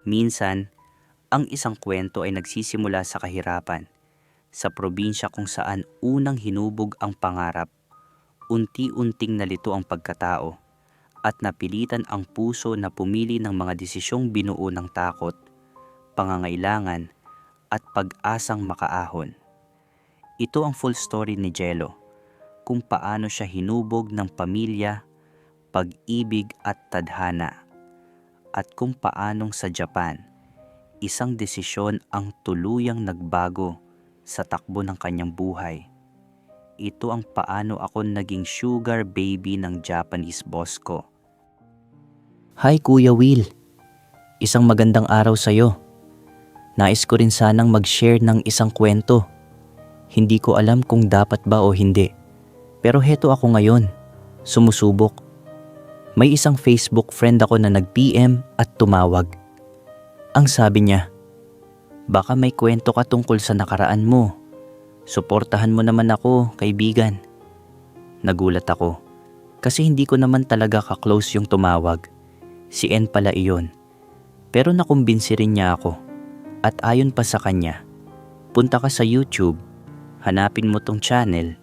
Minsan, ang isang kwento ay nagsisimula sa kahirapan, sa probinsya kung saan unang hinubog ang pangarap, unti-unting nalito ang pagkatao, at napilitan ang puso na pumili ng mga desisyong binuo ng takot, pangangailangan, at pag-asang makaahon. Ito ang full story ni Jello, kung paano siya hinubog ng pamilya, pag-ibig at tadhana, at kung paanong sa Japan, isang desisyon ang tuluyang nagbago sa takbo ng kanyang buhay. Ito ang paano ako naging sugar baby ng Japanese boss ko. Hi Kuya Will, isang magandang araw sa'yo. Nais ko rin sanang mag-share ng isang kwento. Hindi ko alam kung dapat ba o hindi. Pero heto ako ngayon, sumusubok. May isang Facebook friend ako na nag-PM at tumawag. Ang sabi niya, baka may kwento ka tungkol sa nakaraan mo. Suportahan mo naman ako, kaibigan. Nagulat ako, kasi hindi ko naman talaga ka-close yung tumawag. Si N pala iyon. Pero nakumbinsi rin niya ako. At ayon pa sa kanya, punta ka sa YouTube, hanapin mo tong channel,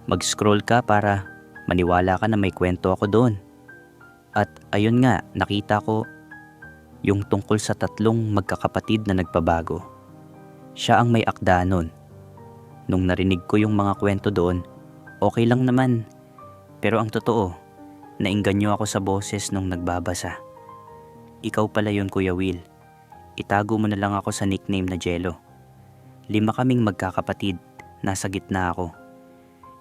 mag-scroll ka para maniwala ka na may kwento ako doon. At ayun nga, nakita ko yung tungkol sa tatlong magkakapatid na nagpabago. Siya ang may akda nun. Nung narinig ko yung mga kwento doon, okay lang naman. Pero ang totoo, nainganyo ako sa boses nung nagbabasa. Ikaw pala yun, Kuya Will. Itago mo na lang ako sa nickname na Jello. 5 kaming magkakapatid, nasa gitna ako.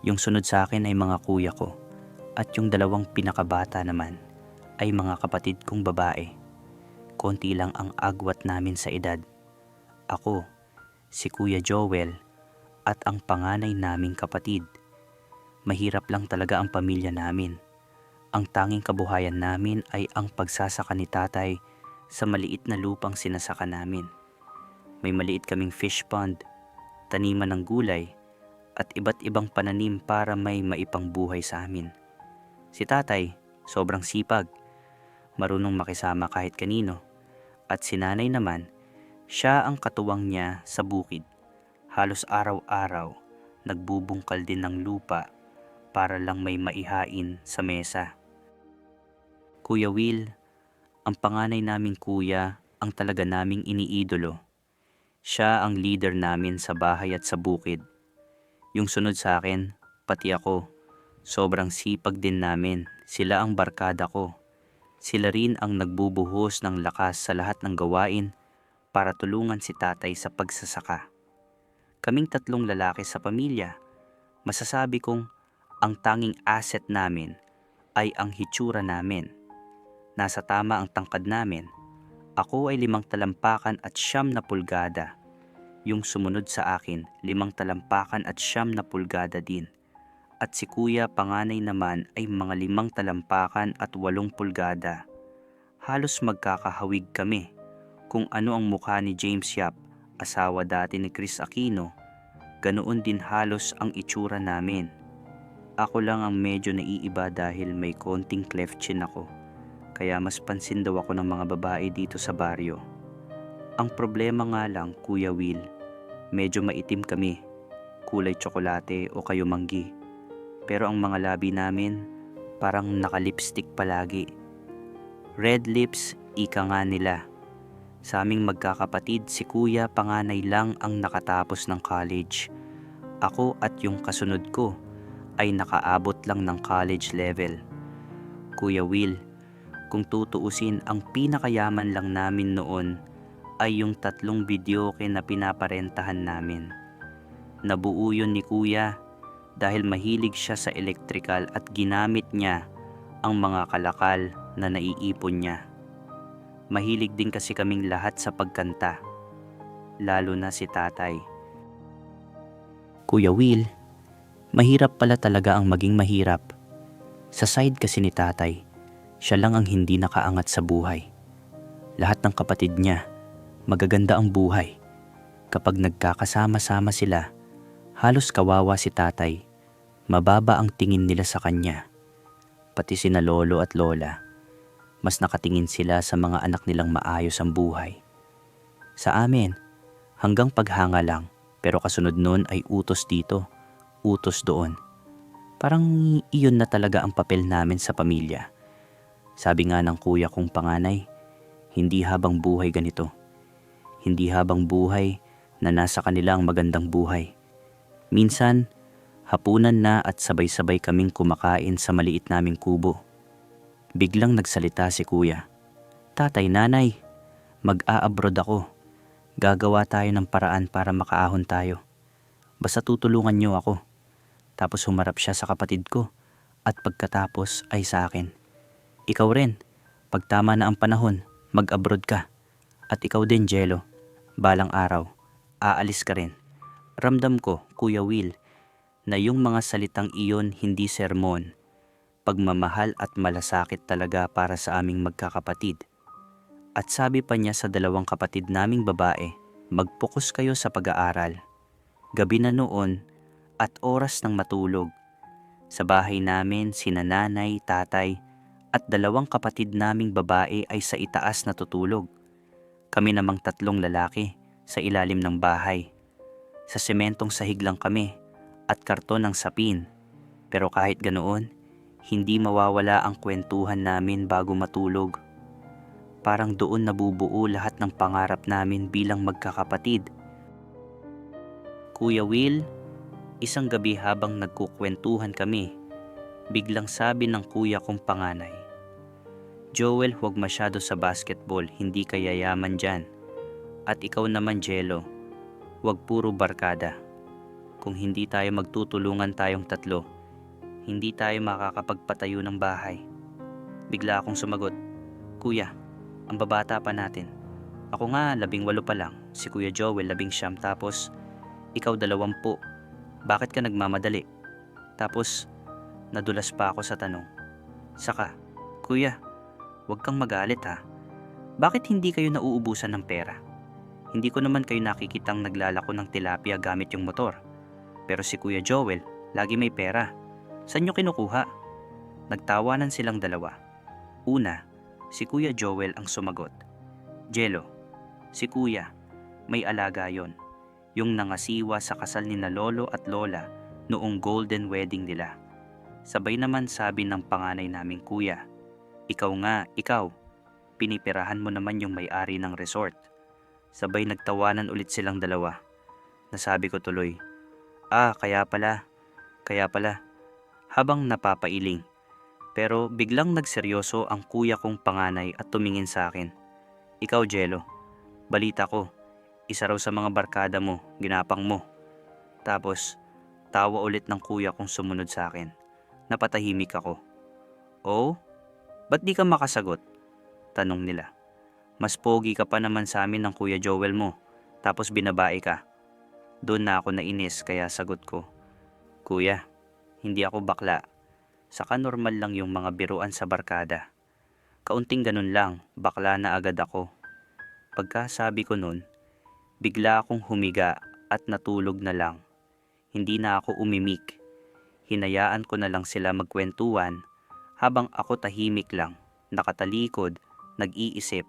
Yung sunod sa akin ay mga kuya ko, at yung 2 pinakabata naman ay mga kapatid kong babae. Konti lang ang agwat namin sa edad. Ako, si Kuya Joel, at ang panganay naming kapatid. Mahirap lang talaga ang pamilya namin. Ang tanging kabuhayan namin ay ang pagsasaka ni tatay sa maliit na lupang sinasaka namin. May maliit kaming fish pond, taniman ng gulay, at iba't ibang pananim para may maipangbuhay sa amin. Si tatay, sobrang sipag, marunong makisama kahit kanino, at si nanay naman, siya ang katuwang niya sa bukid. Halos araw-araw, nagbubungkal din ng lupa para lang may maihain sa mesa. Kuya Will, ang panganay naming kuya ang talaga naming iniidolo. Siya ang leader namin sa bahay at sa bukid. Yung sunod sa akin, pati ako, sobrang sipag din namin. Sila ang barkada ko. Sila rin ang nagbubuhos ng lakas sa lahat ng gawain para tulungan si tatay sa pagsasaka. Kaming 3 lalaki sa pamilya, masasabi kong ang tanging asset namin ay ang hitsura namin. Nasa tama ang tangkad namin. Ako ay 5 talampakan at 9 na pulgada. Yung sumunod sa akin, 5 talampakan at 9 na pulgada din. At si kuya panganay naman ay mga 5 talampakan at 8 pulgada. Halos magkakahawig kami. Kung ano ang mukha ni James Yap, asawa dati ni Chris Aquino, ganoon din halos ang itsura namin. Ako lang ang medyo naiiba dahil may konting cleft chin ako. Kaya mas pansin daw ako ng mga babae dito sa baryo. Ang problema nga lang, Kuya Will, medyo maitim kami, kulay tsokolate o kayo manggi. Pero ang mga labi namin, parang naka-lipstick palagi. Red lips, ika nga nila. Sa aming magkakapatid, si Kuya panganay lang ang nakatapos ng college. Ako at yung kasunod ko ay nakaabot lang ng college level. Kuya Will, kung tutuusin, ang pinakayaman lang namin noon ay yung 3 videoke na pinaparentahan namin. Nabuo yun ni Kuya dahil mahilig siya sa electrical at ginamit niya ang mga kalakal na naiipon niya. Mahilig din kasi kaming lahat sa pagkanta, lalo na si tatay. Kuya Will, mahirap pala talaga ang maging mahirap. Sa side kasi ni tatay, siya lang ang hindi nakaangat sa buhay. Lahat ng kapatid niya, magaganda ang buhay. Kapag nagkakasama-sama sila, halos kawawa si tatay. Mababa ang tingin nila sa kanya. Pati sina lolo at lola. Mas nakatingin sila sa mga anak nilang maayos ang buhay. Sa amin, hanggang paghanga lang, pero kasunod nun ay utos dito, utos doon. Parang iyon na talaga ang papel namin sa pamilya. Sabi nga ng kuya kong panganay, hindi habang buhay ganito. Hindi habang buhay na nasa kanila ang magandang buhay. Minsan, hapunan na at sabay-sabay kaming kumakain sa maliit naming kubo. Biglang nagsalita si kuya. Tatay, nanay, mag-a-abroad ako. Gagawa tayo ng paraan para makaahon tayo. Basta tutulungan niyo ako. Tapos humarap siya sa kapatid ko at pagkatapos ay sa akin. Ikaw rin, pag tama na ang panahon, mag-abroad ka. At ikaw din, Jello, balang araw, aalis ka rin. Ramdam ko, Kuya Will, na yung mga salitang iyon hindi sermon. Pagmamahal at malasakit talaga para sa aming magkakapatid. At sabi pa niya sa dalawang kapatid naming babae, mag-focus kayo sa pag-aaral. Gabi na noon at oras ng matulog. Sa bahay namin, sina nanay, tatay, at dalawang kapatid naming babae ay sa itaas natutulog. Kami namang tatlong lalaki sa ilalim ng bahay. Sa sementong sahig lang kami at karton ng sapin. Pero kahit ganoon, hindi mawawala ang kwentuhan namin bago matulog. Parang doon nabubuo lahat ng pangarap namin bilang magkakapatid. Kuya Will, isang gabi habang nagkukwentuhan kami, biglang sabi ng kuya kong panganay, Joel, huwag masyado sa basketball, hindi ka yayaman dyan. At ikaw naman, Jello, huwag puro barkada. Kung hindi tayo magtutulungan tayong tatlo, hindi tayo makakapagpatayo ng bahay. Bigla akong sumagot, Kuya, ang babata pa natin. Ako nga 18 pa lang, si Kuya Joel 19, tapos ikaw 20. Bakit ka nagmamadali? Tapos nadulas pa ako sa tanong. Saka, Kuya, huwag kang magalit ha. Bakit hindi kayo nauubusan ng pera? Hindi ko naman kayo nakikitang naglalako ng tilapia gamit yung motor. Pero si Kuya Joel, lagi may pera. Saan nyo kinukuha? Nagtawanan silang dalawa. Una, si Kuya Joel ang sumagot. Jello, si Kuya, may alaga yon. Yung nangasiwa sa kasal ni na lolo at lola noong golden wedding nila. Sabay naman sabi ng panganay naming kuya, ikaw, pinipirahan mo naman yung may-ari ng resort. Sabay nagtawanan ulit silang dalawa. Nasabi ko tuloy, kaya pala. Habang napapailing. Pero biglang nagseryoso ang kuya kong panganay at tumingin sa akin. Ikaw, Jello, balita ko, isa raw sa mga barkada mo, ginapang mo. Tapos, tawa ulit ng kuya kong sumunod sa akin. Napatahimik ako. Oh? Ba't di ka makasagot? Tanong nila. Mas pogi ka pa naman sa amin ng Kuya Joel mo, tapos binabae ka. Doon na ako nainis kaya sagot ko, Kuya, hindi ako bakla. Saka normal lang yung mga biruan sa barkada. Kaunting ganun lang, bakla na agad ako. Pagkasabi ko nun, bigla akong humiga at natulog na lang. Hindi na ako umimik. Hinayaan ko na lang sila magkwentuhan habang ako tahimik lang, nakatalikod, nag-iisip.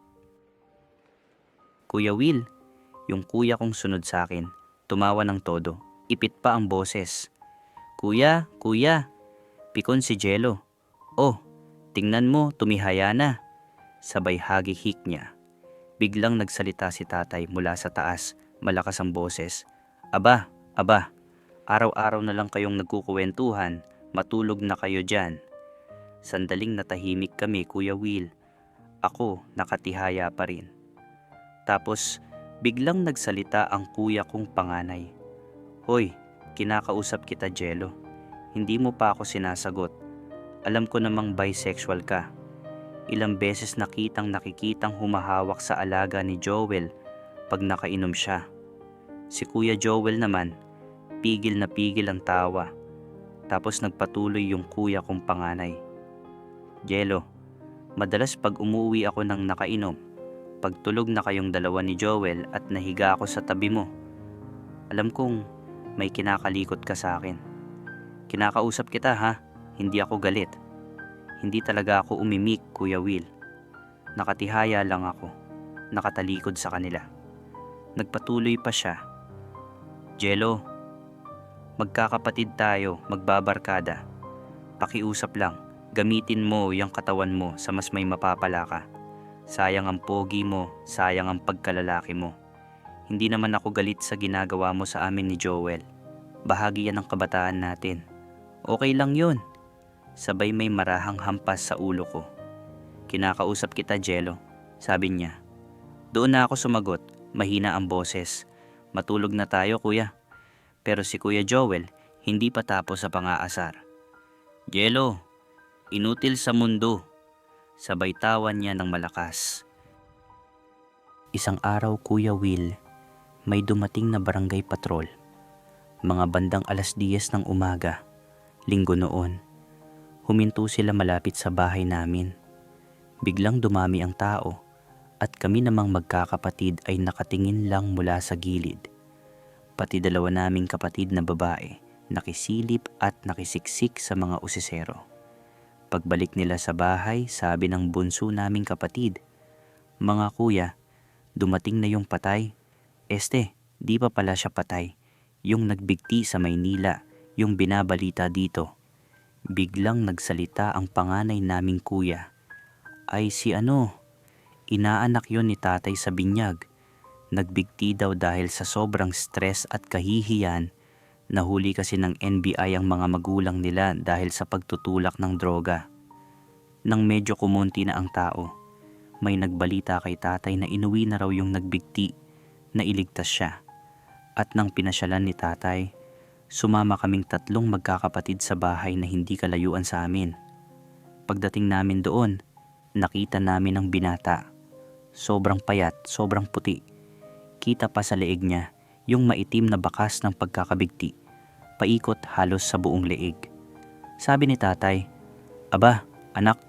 Kuya Will, yung kuya kong sunod sa akin, tumawa ng todo. Ipit pa ang boses. Kuya, pikon si Jello. Oh, tingnan mo, tumihaya na. Sabay hagihik niya. Biglang nagsalita si tatay mula sa taas, malakas ang boses. Aba, araw-araw na lang kayong nagkukuwentuhan, matulog na kayo dyan. Sandaling natahimik kami, Kuya Will. Ako, nakatihaya pa rin. Tapos, biglang nagsalita ang kuya kong panganay. Hoy, kinakausap kita, Jello. Hindi mo pa ako sinasagot. Alam ko namang bisexual ka. Ilang beses nakikitang humahawak sa alaga ni Joel pag nakainom siya. Si Kuya Joel naman, pigil na pigil ang tawa. Tapos nagpatuloy yung kuya kong panganay. Jello, madalas pag umuwi ako ng nakainom, pagtulog na kayong dalawa ni Joel at nahiga ako sa tabi mo, alam kong may kinakalikot ka sa akin. Kinakausap kita ha, hindi ako galit. Hindi talaga ako umimik, Kuya Will. Nakatihaya lang ako, nakatalikod sa kanila. Nagpatuloy pa siya. Jello, magkakapatid tayo, magbabarkada. Pakiusap lang, gamitin mo yung katawan mo sa mas may mapapala ka. Sayang ang pogi mo, sayang ang pagkalalaki mo. Hindi naman ako galit sa ginagawa mo sa amin ni Joel. Bahagi yan ng kabataan natin. Okay lang yun. Sabay may marahang hampas sa ulo ko. Kinakausap kita, Jello, sabi niya. Doon na ako sumagot, mahina ang boses. Matulog na tayo, kuya. Pero si Kuya Joel, hindi pa tapos sa pang-aasar. Jello, inutil sa mundo. Sabay tawan niya ng malakas. Isang araw, Kuya Will, may dumating na barangay patrol. Mga bandang 10:00 ng umaga, linggo noon. Huminto sila malapit sa bahay namin. Biglang dumami ang tao at kami namang magkakapatid ay nakatingin lang mula sa gilid. Pati dalawa naming kapatid na babae, nakisilip at nakisiksik sa mga usisero. Pagbalik nila sa bahay, sabi ng bunso naming kapatid, "Mga kuya, dumating na yung patay." Di pa pala siya patay. Yung nagbigti sa Maynila, yung binabalita dito. Biglang nagsalita ang panganay naming kuya. Ay si inaanak yon ni tatay sa binyag. Nagbigti daw dahil sa sobrang stress at kahihiyan. Nahuli kasi ng NBI ang mga magulang nila dahil sa pagtutulak ng droga. Nang medyo kumunti na ang tao, may nagbalita kay tatay na inuwi na raw yung nagbigti, na iligtas siya. At nang pinasyalan ni tatay, sumama kaming 3 magkakapatid sa bahay na hindi kalayuan sa amin. Pagdating namin doon, nakita namin ang binata. Sobrang payat, sobrang puti. Kita pa sa leeg niya yung maitim na bakas ng pagkakabigti, paikot halos sa buong leeg. Sabi ni tatay, "Aba, anak,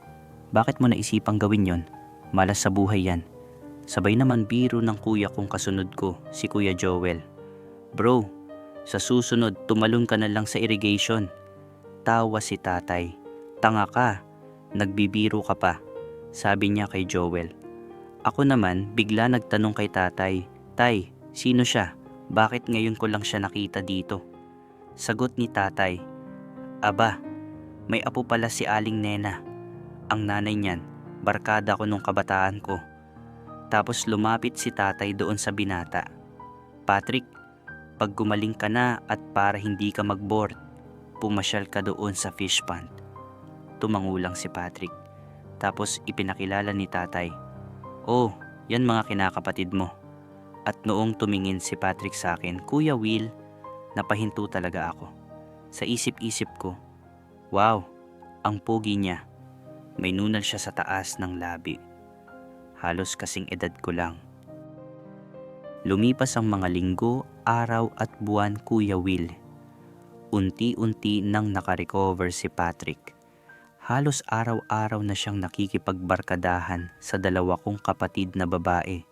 bakit mo naisipang gawin yon? Malas sa buhay yan." Sabay naman biro ng kuya kong kasunod ko, si Kuya Joel. "Bro, sa susunod tumalon ka na lang sa irrigation." Tawa si tatay. "Tanga ka, nagbibiro ka pa," sabi niya kay Joel. Ako naman bigla nagtanong kay tatay, "Tay, sino siya? Bakit ngayon ko lang siya nakita dito?" Sagot ni tatay, "Aba, may apo pala si Aling Nena. Ang nanay niyan, barkada ko nung kabataan ko." Tapos lumapit si tatay doon sa binata. "Patrick, pag gumaling ka na at para hindi ka mag-board, pumasyal ka doon sa fish pond." Tumangulang si Patrick. Tapos ipinakilala ni tatay, "Oh, yan mga kinakapatid mo." At noong tumingin si Patrick sa akin, Kuya Will, napahinto talaga ako. Sa isip-isip ko, wow, ang pogi niya. May nunal siya sa taas ng labi. Halos kasing edad ko lang. Lumipas ang mga linggo, araw at buwan, Kuya Will. Unti-unti nang nakarecover si Patrick. Halos araw-araw na siyang nakikipagbarkadahan sa 2 kong kapatid na babae.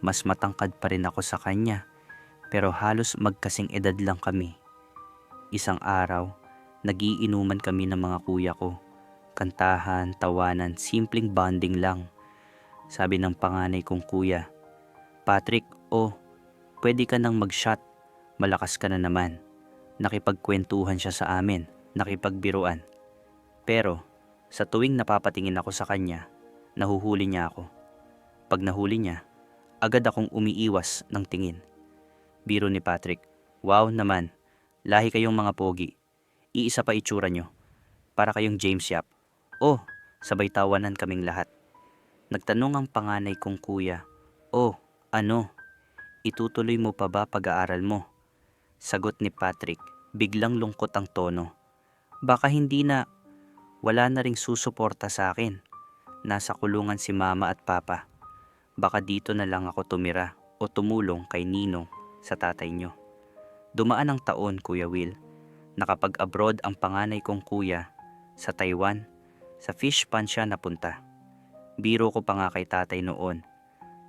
Mas matangkad pa rin ako sa kanya, pero halos magkasing edad lang kami. Isang araw, nagiinuman kami ng mga kuya ko. Kantahan, tawanan, simpleng bonding lang. Sabi ng panganay kong kuya, "Patrick, pwede ka nang mag-shot. Malakas ka na naman." Nakipagkwentuhan siya sa amin, nakipagbiruan. Pero sa tuwing napapatingin ako sa kanya, nahuhuli niya ako. Pag nahuli niya, agad akong umiiwas ng tingin. Biro ni Patrick, "Wow naman, lahi kayong mga pogi. Iisa pa itsura nyo. Para kayong James Yap." Sabay tawanan kaming lahat. Nagtanong ang panganay kong kuya, itutuloy mo pa ba pag-aaral mo?" Sagot ni Patrick, biglang lungkot ang tono. "Baka hindi na. Wala na ring susuporta sa akin. Nasa kulungan si mama at papa. Baka dito na lang ako tumira o tumulong kay Ninong sa tatay nyo." Dumaan ang taon, Kuya Will. Nakapag-abroad ang panganay kong kuya sa Taiwan. Sa fish pond siya napunta. Biro ko pa nga kay tatay noon.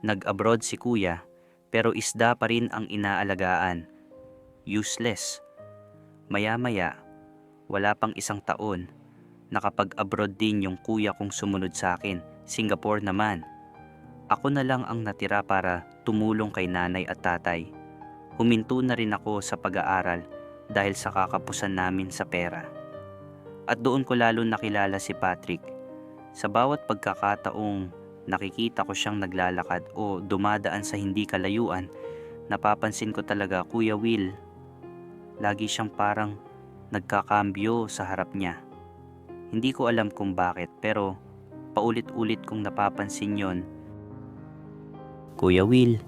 Nag-abroad si kuya pero isda pa rin ang inaalagaan. Useless. Maya-maya, wala pang 1 taon, nakapag-abroad din yung kuya kong sumunod sa akin Singapore naman. Ako na lang ang natira para tumulong kay nanay at tatay. Huminto na rin ako sa pag-aaral dahil sa kakapusan namin sa pera. At doon ko lalo nakilala si Patrick. Sa bawat pagkakataong nakikita ko siyang naglalakad o dumadaan sa hindi kalayuan, napapansin ko talaga, Kuya Will, lagi siyang parang nagkakambyo sa harap niya. Hindi ko alam kung bakit, pero paulit-ulit kong napapansin yon. Kuya Will,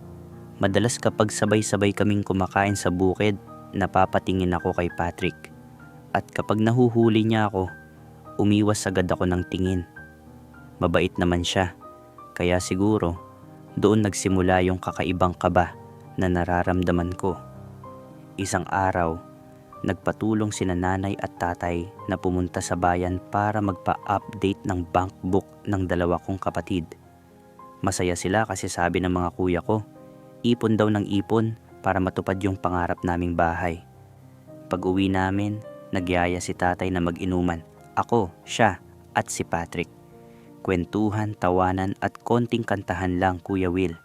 madalas kapag sabay-sabay kaming kumakain sa bukid, napapatingin ako kay Patrick. At kapag nahuhuli niya ako, umiwas agad ako ng tingin. Mabait naman siya, kaya siguro doon nagsimula yung kakaibang kaba na nararamdaman ko. Isang araw, nagpatulong sina nanay at tatay na pumunta sa bayan para magpa-update ng bank book ng dalawa kong kapatid. Masaya sila kasi sabi ng mga kuya ko, ipon daw ng ipon para matupad yung pangarap naming bahay. Pag uwi namin, nagyaya si tatay na mag-inuman. Ako, siya, at si Patrick. Kwentuhan, tawanan at konting kantahan lang, Kuya Will.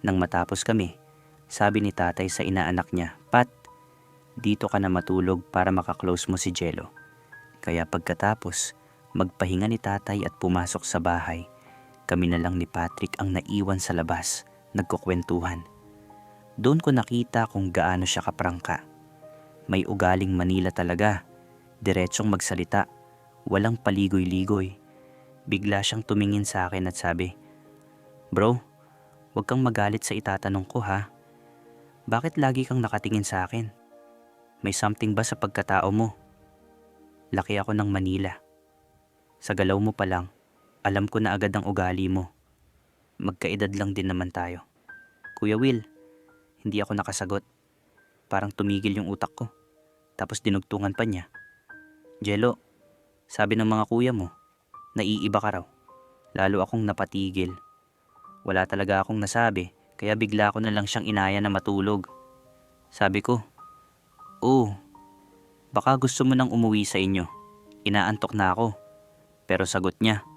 Nang matapos kami, sabi ni tatay sa inaanak niya, Pat, dito ka na matulog para makaklose mo si Jello. Kaya pagkatapos, magpahinga ni tatay at pumasok sa bahay. Kami na lang ni Patrick ang naiwan sa labas, nagkukwentuhan. Doon ko nakita kung gaano siya kaprangka. May ugaling Manila talaga, diretsong magsalita, walang paligoy-ligoy. Bigla siyang tumingin sa akin at sabi, Bro, huwag kang magalit sa itatanong ko ha. Bakit lagi kang nakatingin sa akin? May something ba sa pagkatao mo? Laki ako ng Manila. Sa galaw mo pa lang, alam ko na agad ang ugali mo. Magkaedad lang din naman tayo. Kuya Will, hindi ako nakasagot. Parang tumigil yung utak ko. Tapos dinugtungan pa niya. Jello, sabi ng mga kuya mo, naiiba ka raw. Lalo akong napatigil. Wala talaga akong nasabi, kaya bigla ko na lang siyang inaya na matulog. Sabi ko, baka gusto mo nang umuwi sa inyo. Inaantok na ako. Pero sagot niya,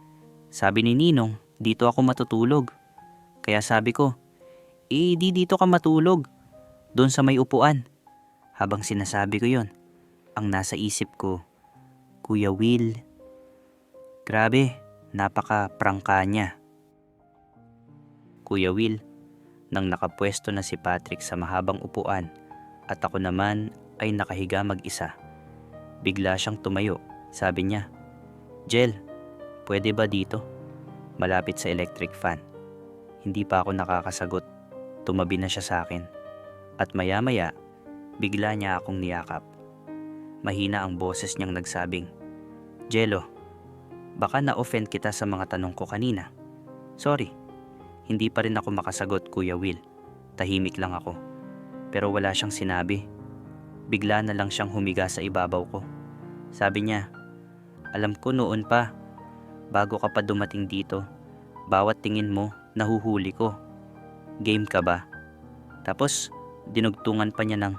sabi ni Ninong, dito ako matutulog. Kaya sabi ko, di dito ka matulog. Doon sa may upuan. Habang sinasabi ko yon, ang nasa isip ko, Kuya Will, grabe, napaka-prangka niya. Kuya Will, nang nakapwesto na si Patrick sa mahabang upuan at ako naman ay nakahiga mag-isa. Bigla siyang tumayo. Sabi niya, Jel, pwede ba dito? Malapit sa electric fan. Hindi pa ako nakakasagot. Tumabi na siya sa akin. At maya-maya, bigla niya akong niyakap. Mahina ang boses niyang nagsabing, Jello, baka na-offend kita sa mga tanong ko kanina. Sorry, hindi pa rin ako makasagot, Kuya Will. Tahimik lang ako. Pero wala siyang sinabi. Bigla na lang siyang humiga sa ibabaw ko. Sabi niya, alam ko noon pa, bago ka pa dumating dito, bawat tingin mo, nahuhuli ko. Game ka ba? Tapos, dinugtungan pa niya ng,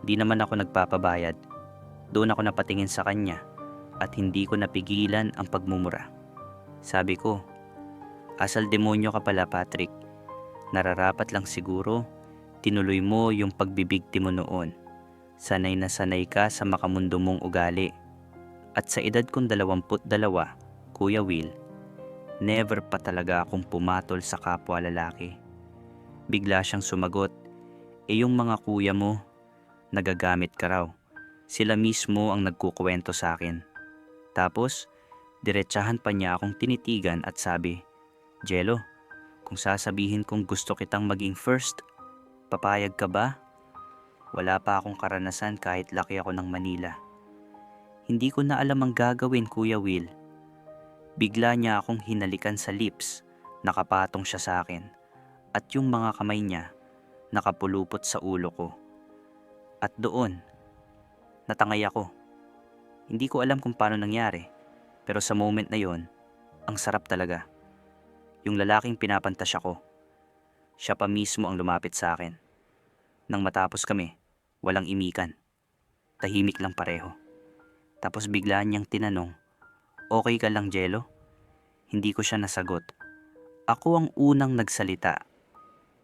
di naman ako nagpapabayad. Doon ako napatingin sa kanya at hindi ko napigilan ang pagmumura. Sabi ko, asal demonyo ka pala, Patrick. Nararapat lang siguro, tinuloy mo yung pagbibigti mo noon. Sanay na sanay ka sa makamundo mong ugali. At sa edad kong 22, Kuya Will, never pa talaga akong pumatol sa kapwa lalaki. Bigla siyang sumagot, yung mga kuya mo, nagagamit ka raw. Sila mismo ang nagkukwento sa akin. Tapos, diretsahan pa niya akong tinitigan at sabi, Jello, kung sasabihin kong gusto kitang maging first, papayag ka ba? Wala pa akong karanasan kahit laki ako ng Manila. Hindi ko na alam ang gagawin, Kuya Will. Bigla niya akong hinalikan sa lips, nakapatong siya sa akin, at yung mga kamay niya nakapulupot sa ulo ko. At doon, natangay ako. Hindi ko alam kung paano nangyari, pero sa moment na yon, ang sarap talaga. Yung lalaking pinapantasya ko, siya pa mismo ang lumapit sa akin. Nang matapos kami, walang imikan. Tahimik lang pareho. Tapos bigla niyang tinanong, okay ka lang, Jello? Hindi ko siya nasagot. Ako ang unang nagsalita.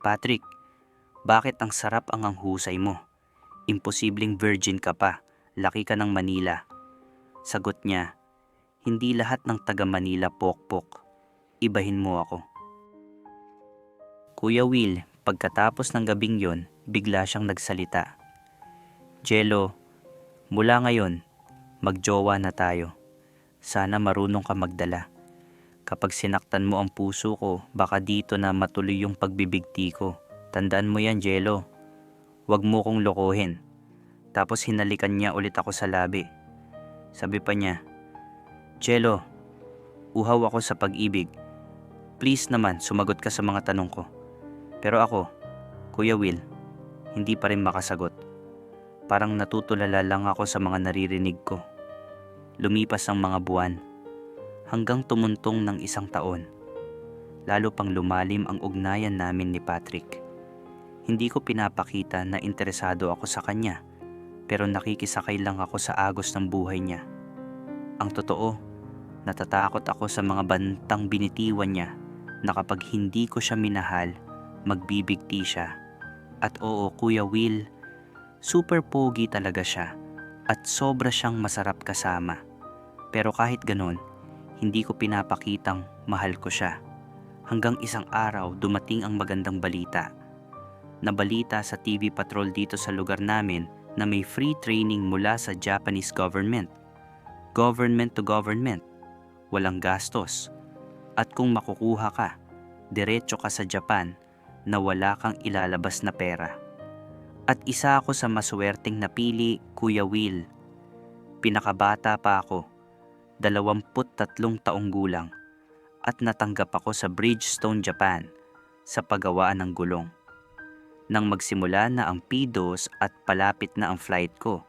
Patrick, bakit ang sarap ang husay mo? Imposibleng virgin ka pa. Laki ka ng Manila. Sagot niya, hindi lahat ng taga Manila pokpok. Ibahin mo ako. Kuya Will, pagkatapos ng gabing yon, bigla siyang nagsalita. Jello, mula ngayon, magjowa na tayo. Sana marunong ka magdala. Kapag sinaktan mo ang puso ko, baka dito na matuloy yung pagbibigti ko. Tandaan mo yan, Jello. Huwag mo kong lokohin. Tapos hinalikan niya ulit ako sa labi. Sabi pa niya, Jello, uhaw ako sa pag-ibig. Please naman, sumagot ka sa mga tanong ko. Pero ako, Kuya Will, hindi pa rin makasagot. Parang natutulala lang ako sa mga naririnig ko. Lumipas ang mga buwan, hanggang tumuntong ng 1 taon. Lalo pang lumalim ang ugnayan namin ni Patrick. Hindi ko pinapakita na interesado ako sa kanya, pero nakikisakay lang ako sa agos ng buhay niya. Ang totoo, natatakot ako sa mga bantang binitiwan niya na kapag hindi ko siya minahal, magbibigti siya. At oo, Kuya Will, super pogi talaga siya at sobra siyang masarap kasama. Pero kahit ganon, hindi ko pinapakitang mahal ko siya. Hanggang isang araw dumating ang magandang balita. Nabalita sa TV Patrol dito sa lugar namin na may free training mula sa Japanese government. Government to government. Walang gastos. At kung makukuha ka, diretso ka sa Japan na wala kang ilalabas na pera. At isa ako sa maswerteng napili, Kuya Will. Pinakabata pa ako, 23 taong gulang, at natanggap ako sa Bridgestone, Japan sa paggawaan ng gulong. Nang magsimula na ang PDOS at palapit na ang flight ko,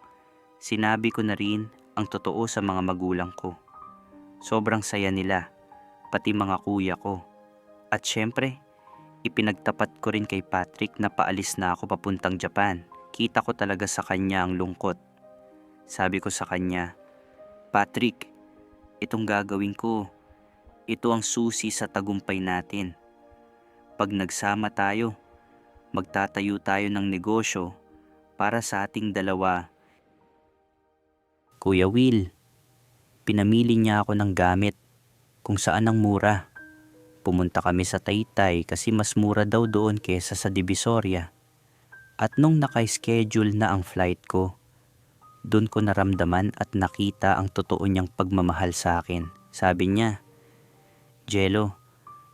sinabi ko na rin ang totoo sa mga magulang ko. Sobrang saya nila, pati mga kuya ko. At syempre, ipinagtapat ko rin kay Patrick na paalis na ako papuntang Japan. Kita ko talaga sa kanya ang lungkot. Sabi ko sa kanya, Patrick, itong gagawin ko, ito ang susi sa tagumpay natin. Pag nagsama tayo, magtatayo tayo ng negosyo para sa ating dalawa. Kuya Will, pinamili niya ako ng gamit kung saan ang mura. Pumunta kami sa Taytay kasi mas mura daw doon kesa sa Divisoria. At nung naka-schedule na ang flight ko, doon ko naramdaman at nakita ang totoo niyang pagmamahal sa akin. Sabi niya, Jello,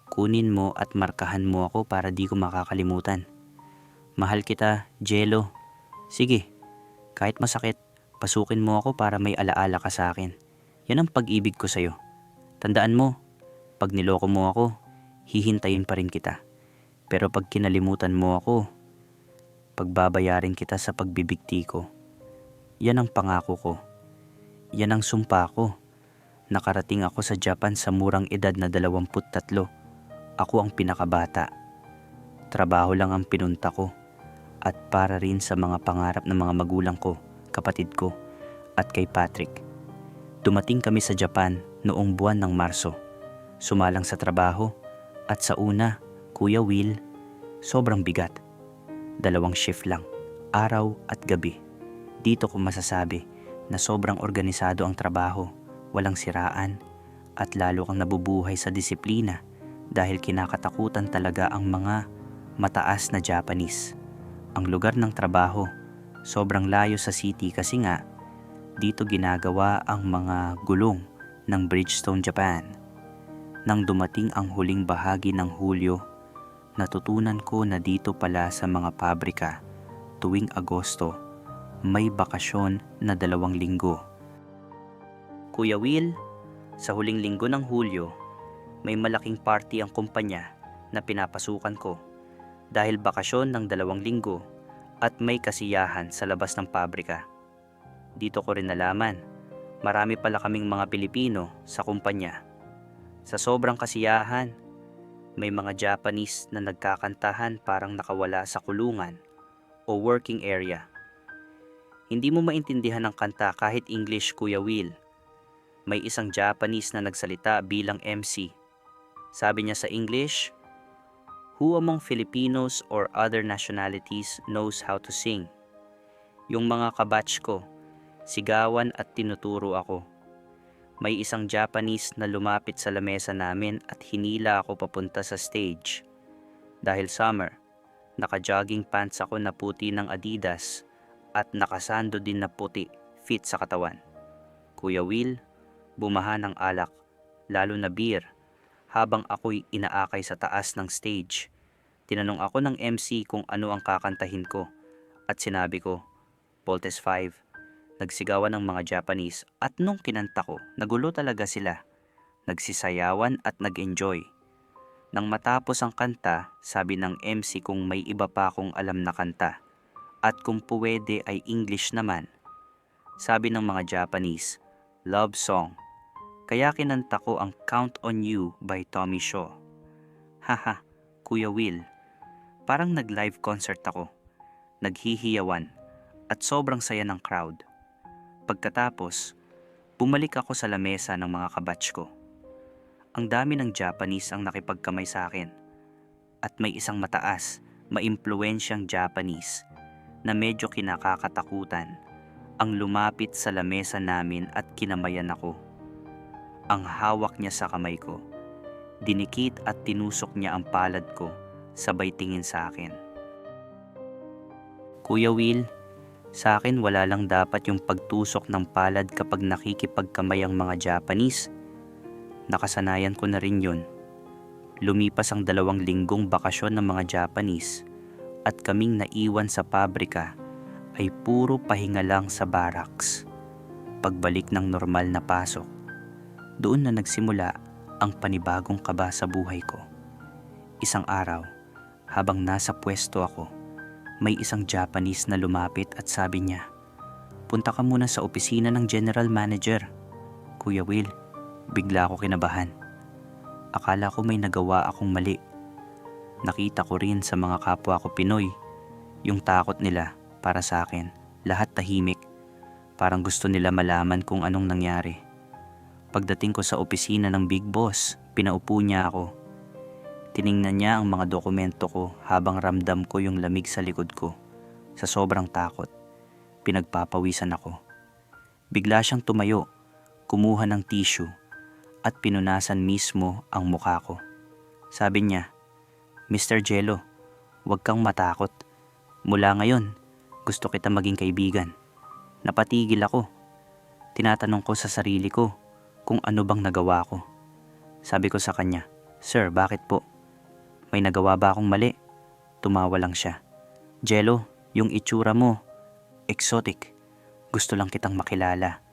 kunin mo at markahan mo ako para di ko makakalimutan. Mahal kita, Jello. Sige, kahit masakit, pasukin mo ako para may alaala ka sa akin. Yan ang pag-ibig ko sa'yo. Tandaan mo, pag niloko mo ako, hihintayin pa rin kita. Pero pag kinalimutan mo ako, pagbabayarin kita sa pagbibigti ko. Yan ang pangako ko. Yan ang sumpa ko. Nakarating ako sa Japan sa murang edad na 23. Ako ang pinakabata. Trabaho lang ang pinunta ko. At para rin sa mga pangarap ng mga magulang ko, kapatid ko, at kay Patrick. Dumating kami sa Japan noong buwan ng Marso. Sumalang sa trabaho at sa una, Kuya Will, sobrang bigat. 2 shift lang, araw at gabi. Dito ko masasabi na sobrang organisado ang trabaho, walang siraan, at lalo kang nabubuhay sa disiplina dahil kinakatakutan talaga ang mga mataas na Japanese. Ang lugar ng trabaho, sobrang layo sa city kasi nga, dito ginagawa ang mga gulong ng Bridgestone, Japan. Nang dumating ang huling bahagi ng Hulyo, natutunan ko na dito pala sa mga pabrika, tuwing Agosto, may bakasyon na 2 linggo. Kuya Will, sa huling linggo ng Hulyo, may malaking party ang kumpanya na pinapasukan ko dahil bakasyon ng 2 linggo at may kasiyahan sa labas ng pabrika. Dito ko rin nalaman, marami pala kaming mga Pilipino sa kumpanya. Sa sobrang kasiyahan, may mga Japanese na nagkakantahan parang nakawala sa kulungan o working area. Hindi mo maintindihan ang kanta kahit English, Kuya Will. May isang Japanese na nagsalita bilang MC. Sabi niya sa English, "Who among Filipinos or other nationalities knows how to sing?" Yung mga kabatch ko, sigawan at tinuturo ako. May isang Japanese na lumapit sa lamesa namin at hinila ako papunta sa stage. Dahil summer, naka-jogging pants ako na puti ng Adidas at nakasando din na puti, fit sa katawan. Kuya Will, bumaha ng alak, lalo na beer, habang ako'y inaakay sa taas ng stage. Tinanong ako ng MC kung ano ang kakantahin ko at sinabi ko, Voltes 5. Nagsigawan ng mga Japanese at nung kinanta ko, nagulo talaga sila. Nagsisayawan at nag-enjoy. Nang matapos ang kanta, sabi ng MC kung may iba pa akong alam na kanta at kung puwede ay English naman. Sabi ng mga Japanese, love song. Kaya kinanta ko ang Count on You by Tommy Shaw. Haha, Kuya Will, parang nag-live concert ako. Naghihiyawan at sobrang saya ng crowd. Pagkatapos, bumalik ako sa lamesa ng mga kabatch ko. Ang dami ng Japanese ang nakipagkamay sa akin at may isang mataas, maimpluwensyang Japanese na medyo kinakakatakutan ang lumapit sa lamesa namin at kinamayan ako. Ang hawak niya sa kamay ko, dinikit at tinusok niya ang palad ko sabay tingin sa akin. Kuya Will, sa akin wala lang dapat yung pagtusok ng palad kapag nakikipagkamay ang mga Japanese. Nakasanayan ko na rin yun. Lumipas ang 2 linggong bakasyon ng mga Japanese at kaming naiwan sa pabrika ay puro pahinga lang sa barracks. Pagbalik ng normal na pasok, doon na nagsimula ang panibagong kaba sa buhay ko. Isang araw, habang nasa pwesto ako, may isang Japanese na lumapit at sabi niya, "Punta ka muna sa opisina ng general manager." Kuya Will, bigla ako kinabahan. Akala ko may nagawa akong mali. Nakita ko rin sa mga kapwa ko Pinoy, yung takot nila para sa akin. Lahat tahimik. Parang gusto nila malaman kung anong nangyari. Pagdating ko sa opisina ng big boss, pinaupo niya ako. Tiningnan niya ang mga dokumento ko habang ramdam ko yung lamig sa likod ko. Sa sobrang takot, pinagpapawisan ako. Bigla siyang tumayo, kumuha ng tissue at pinunasan mismo ang mukha ko. Sabi niya, "Mr. Jello, huwag kang matakot. Mula ngayon, gusto kita maging kaibigan." Napatigil ako. Tinatanong ko sa sarili ko kung ano bang nagawa ko. Sabi ko sa kanya, "Sir, bakit po? May nagawa ba akong mali?" Tumawa lang siya. "Jello, yung itsura mo, exotic. Gusto lang kitang makilala."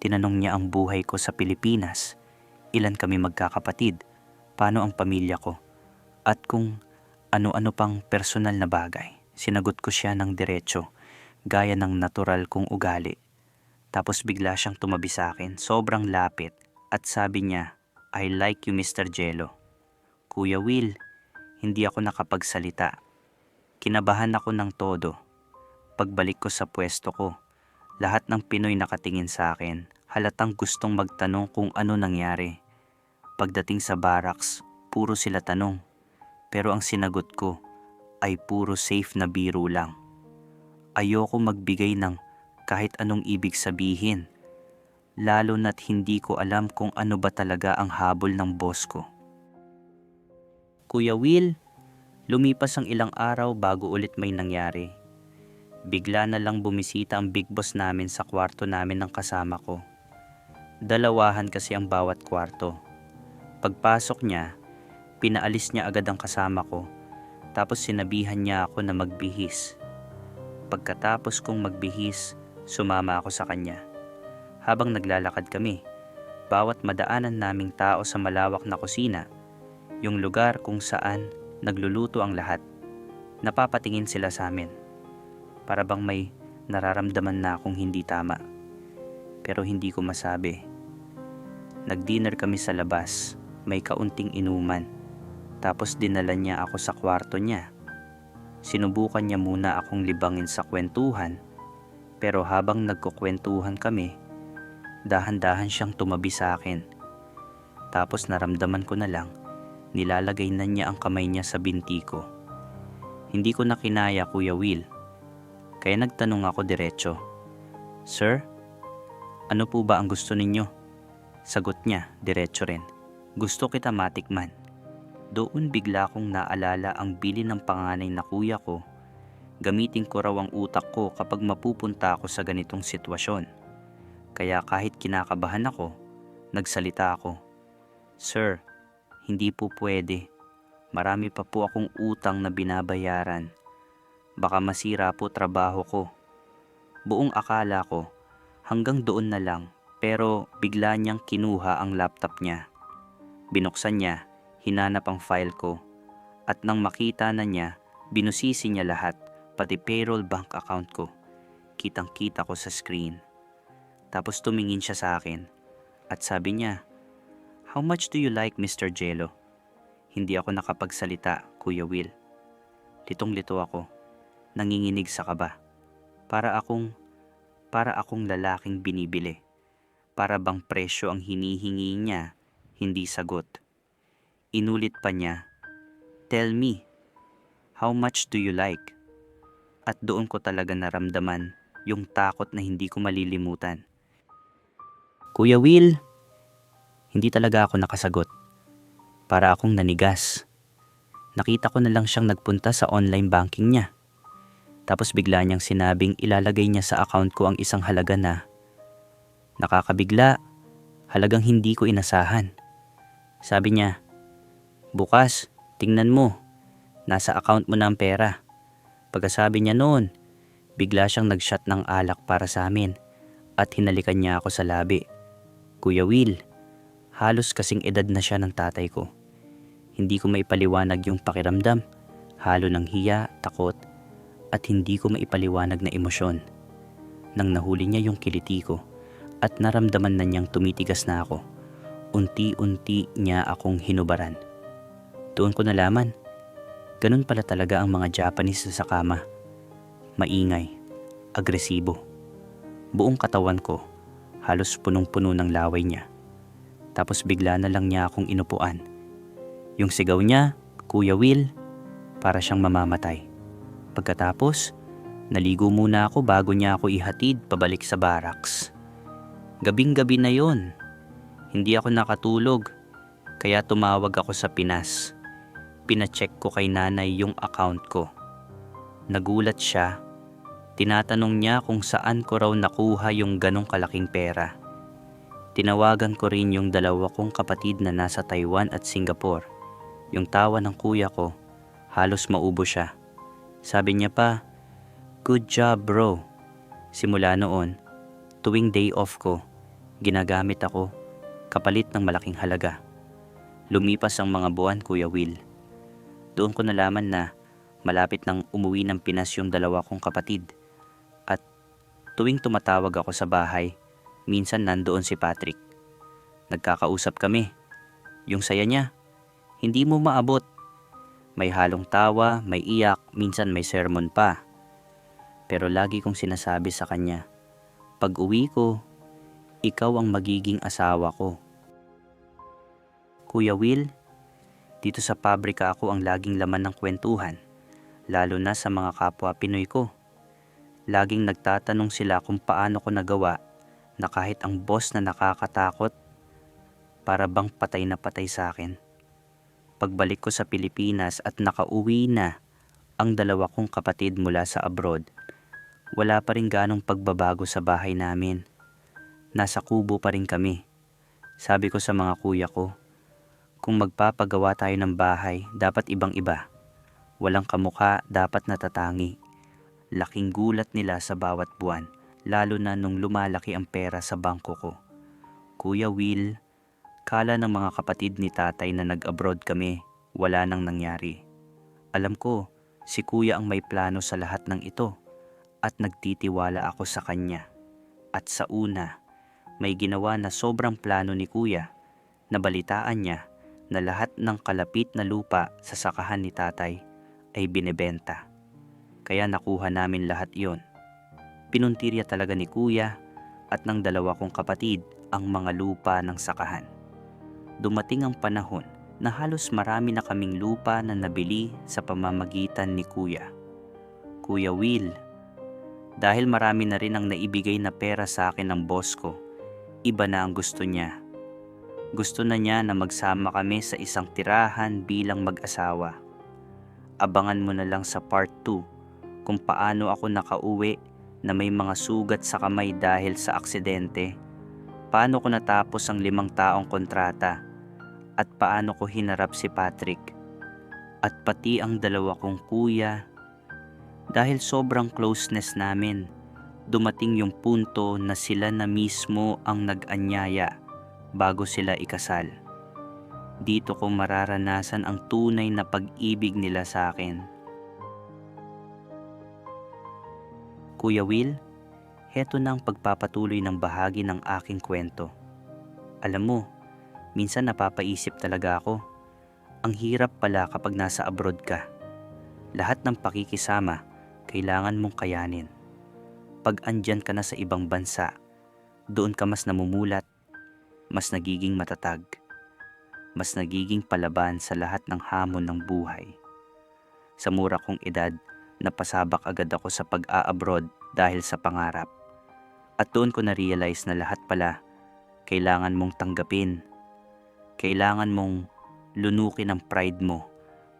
Tinanong niya ang buhay ko sa Pilipinas. Ilan kami magkakapatid, paano ang pamilya ko, at kung ano-ano pang personal na bagay. Sinagot ko siya ng diretso, gaya ng natural kong ugali. Tapos bigla siyang tumabi sa akin, sobrang lapit, at sabi niya, "I like you, Mr. Jello." Kuya Will, hindi ako nakapagsalita. Kinabahan ako ng todo. Pagbalik ko sa pwesto ko, lahat ng Pinoy nakatingin sa akin, halatang gustong magtanong kung ano nangyari. Pagdating sa barracks, puro sila tanong. Pero ang sinagot ko ay puro safe na biro lang. Ayoko magbigay ng kahit anong ibig sabihin, lalo na't hindi ko alam kung ano ba talaga ang habol ng boss ko. Kuya Will, lumipas ang ilang araw bago ulit may nangyari. Bigla na lang bumisita ang big boss namin sa kwarto namin ng kasama ko. Dalawahan kasi ang bawat kwarto. Pagpasok niya, pinaalis niya agad ang kasama ko, tapos sinabihan niya ako na magbihis. Pagkatapos kong magbihis, sumama ako sa kanya. Habang naglalakad kami, bawat madaanan naming tao sa malawak na kusina, yung lugar kung saan nagluluto ang lahat, napapatingin sila sa amin. Para bang may nararamdaman na akong hindi tama. Pero hindi ko masabi. Nag-dinner kami sa labas, may kaunting inuman. Tapos dinala niya ako sa kwarto niya. Sinubukan niya muna akong libangin sa kwentuhan, pero habang nagkukwentuhan kami, dahan-dahan siyang tumabi sa akin. Tapos naramdaman ko na lang Nilalagay na niya ang kamay niya sa binti ko. Hindi ko na kinaya, Kuya Will. Kaya nagtanong ako diretso, "Sir, ano po ba ang gusto ninyo?" Sagot niya, diretso rin, "Gusto kita matikman." Doon bigla kong naalala ang bili ng panganay na kuya ko. Gamitin ko raw ang utak ko kapag mapupunta ako sa ganitong sitwasyon. Kaya kahit kinakabahan ako, nagsalita ako, "Sir, hindi po pwede. Marami pa po akong utang na binabayaran. Baka masira po trabaho ko." Buong akala ko, hanggang doon na lang, pero bigla niyang kinuha ang laptop niya. Binuksan niya, hinanap ang file ko, at nang makita na niya, binusisi niya lahat, pati payroll bank account ko. Kitang-kita ko sa screen. Tapos tumingin siya sa akin at sabi niya, "How much do you like, Mr. Jello?" Hindi ako nakapagsalita, Kuya Will. Litong-lito ako, nanginginig sa kaba. Para akong lalaking binibili. Para bang presyo ang hinihingi niya, hindi sagot. Inulit pa niya, "Tell me, how much do you like?" At doon ko talaga naramdaman yung takot na hindi ko malilimutan. Kuya Will, hindi talaga ako nakasagot. Para akong nanigas. Nakita ko na lang siyang nagpunta sa online banking niya. Tapos bigla niyang sinabing ilalagay niya sa account ko ang isang halaga na nakakabigla, halagang hindi ko inasahan. Sabi niya, "Bukas, tingnan mo, nasa account mo na ang pera." Pagkasabi niya noon, bigla siyang nagshot ng alak para sa amin at hinalikan niya ako sa labi. Kuya Will, halos kasing edad na siya ng tatay ko. Hindi ko maipaliwanag yung pakiramdam, halo ng hiya, takot, at hindi ko maipaliwanag na emosyon. Nang nahuli niya yung kiliti ko at naramdaman na niyang tumitigas na ako, unti-unti niya akong hinubaran. Doon ko nalaman, ganun pala talaga ang mga Japanese sa kama. Maingay, agresibo. Buong katawan ko, halos punong-puno ng laway niya. Tapos bigla na lang niya akong inupuan. Yung sigaw niya, Kuya Will, para siyang mamamatay. Pagkatapos, naligo muna ako bago niya ako ihatid pabalik sa barracks. Gabing-gabi na yon. Hindi ako nakatulog, kaya tumawag ako sa Pinas. Pinacheck ko kay nanay yung account ko. Nagulat siya. Tinatanong niya kung saan ko raw nakuha yung ganong kalaking pera. Tinawagan ko rin yung dalawa kong kapatid na nasa Taiwan at Singapore. Yung tawa ng kuya ko, halos maubo siya. Sabi niya pa, "Good job bro." Simula noon, tuwing day off ko, ginagamit ako, kapalit ng malaking halaga. Lumipas ang mga buwan, Kuya Will. Doon ko nalaman na malapit nang umuwi ng Pinas yung dalawa kong kapatid. At tuwing tumatawag ako sa bahay, minsan nandoon si Patrick. Nagkakausap kami. Yung saya niya, hindi mo maabot. May halong tawa, may iyak, minsan may sermon pa. Pero lagi kong sinasabi sa kanya, pag uwi ko, ikaw ang magiging asawa ko. Kuya Will, dito sa pabrika ako ang laging laman ng kwentuhan, lalo na sa mga kapwa Pinoy ko. Laging nagtatanong sila kung paano ko nagawa na kahit ang boss na nakakatakot, para bang patay na patay sa akin. Pagbalik ko sa Pilipinas at nakauwi na ang dalawa kong kapatid mula sa abroad, wala pa rin ganong pagbabago sa bahay namin. Nasa kubo pa rin kami. Sabi ko sa mga kuya ko, kung magpapagawa tayo ng bahay, dapat ibang-iba. Walang kamukha, dapat natatangi. Laking gulat nila sa bawat buwan, lalo na nung lumalaki ang pera sa bangko ko. Kuya Will, kala ng mga kapatid ni tatay na nag-abroad kami, wala nang nangyari. Alam ko, si kuya ang may plano sa lahat ng ito at nagtitiwala ako sa kanya. At sa una, may ginawa na sobrang plano ni kuya. Nabalitaan niya na lahat ng kalapit na lupa sa sakahan ni tatay ay binebenta. Kaya nakuha namin lahat yon. Pinuntirya talaga ni kuya at ng dalawa kong kapatid ang mga lupa ng sakahan. Dumating ang panahon na halos marami na kaming lupa na nabili sa pamamagitan ni Kuya. Kuya Will, dahil marami na rin ang naibigay na pera sa akin ng boss ko, iba na ang gusto niya. Gusto na niya na magsama kami sa isang tirahan bilang mag-asawa. Abangan mo na lang sa part 2 kung paano ako nakauwi na may mga sugat sa kamay dahil sa aksidente, paano ko natapos ang 5 taong kontrata, at paano ko hinarap si Patrick, at pati ang 2 kong kuya. Dahil sobrang closeness namin, dumating yung punto na sila na mismo ang nag-anyaya bago sila ikasal. Dito ko mararanasan ang tunay na pag-ibig nila sa akin. Kuya Will, heto na ang pagpapatuloy ng bahagi ng aking kwento. Alam mo, minsan napapaisip talaga ako, ang hirap pala kapag nasa abroad ka. Lahat ng pakikisama, kailangan mong kayanin. Pag andyan ka na sa ibang bansa, doon ka mas namumulat, mas nagiging matatag, mas nagiging palaban sa lahat ng hamon ng buhay. Sa mura kong edad, napasabak agad ako sa pag-a-abroad dahil sa pangarap. At doon ko na-realize na lahat pala, kailangan mong tanggapin. Kailangan mong lunukin ang pride mo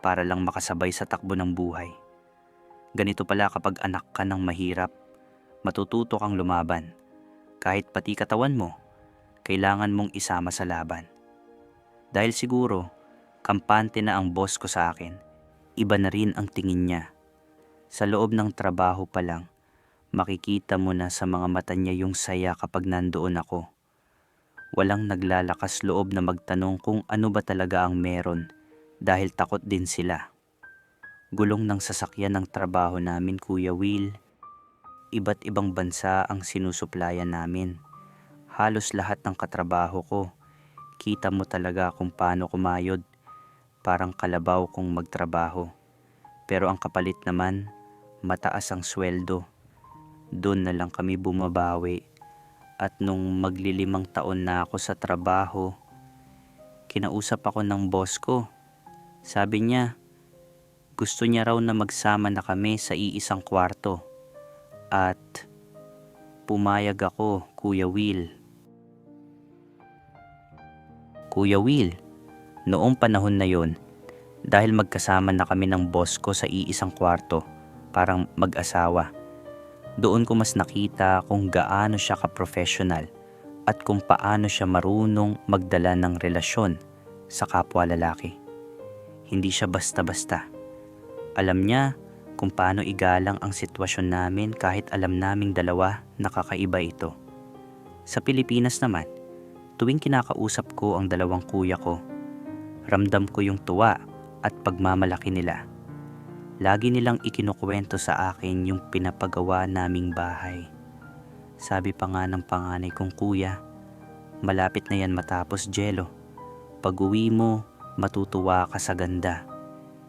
para lang makasabay sa takbo ng buhay. Ganito pala kapag anak ka ng mahirap, matututo kang lumaban. Kahit pati katawan mo, kailangan mong isama sa laban. Dahil siguro, kampante na ang boss ko sa akin, iba na rin ang tingin niya. Sa loob ng trabaho pa lang, makikita mo na sa mga mata niya yung saya kapag nandoon ako. Walang naglalakas loob na magtanong kung ano ba talaga ang meron dahil takot din sila. Gulong ng sasakyan ng trabaho namin, Kuya Will. Iba't ibang bansa ang sinusuplayan namin. Halos lahat ng katrabaho ko, kita mo talaga kung paano kumayod. Parang kalabaw kung magtrabaho. Pero ang kapalit naman, mataas ang sweldo. Doon na lang kami bumabawi. At nung magli5 taon na ako sa trabaho, kinausap ako ng boss ko. Sabi niya, gusto niya raw na magsama na kami sa iisang kwarto. At pumayag ako, Kuya Will. Kuya Will, noong panahon na yon, dahil magkasama na kami ng boss ko sa iisang kwarto, parang mag-asawa, doon ko mas nakita kung gaano siya ka-professional at kung paano siya marunong magdala ng relasyon sa kapwa lalaki. Hindi siya basta-basta. Alam niya kung paano igalang ang sitwasyon namin kahit alam naming dalawa na kakaiba ito. Sa Pilipinas naman, tuwing kinakausap ko ang 2 kuya ko, ramdam ko yung tuwa at pagmamalaki nila. Lagi nilang ikinukwento sa akin yung pinapagawa naming bahay. Sabi pa nga ng panganay kong kuya, malapit na yan matapos, Jello. Pag-uwi mo, matutuwa ka sa ganda.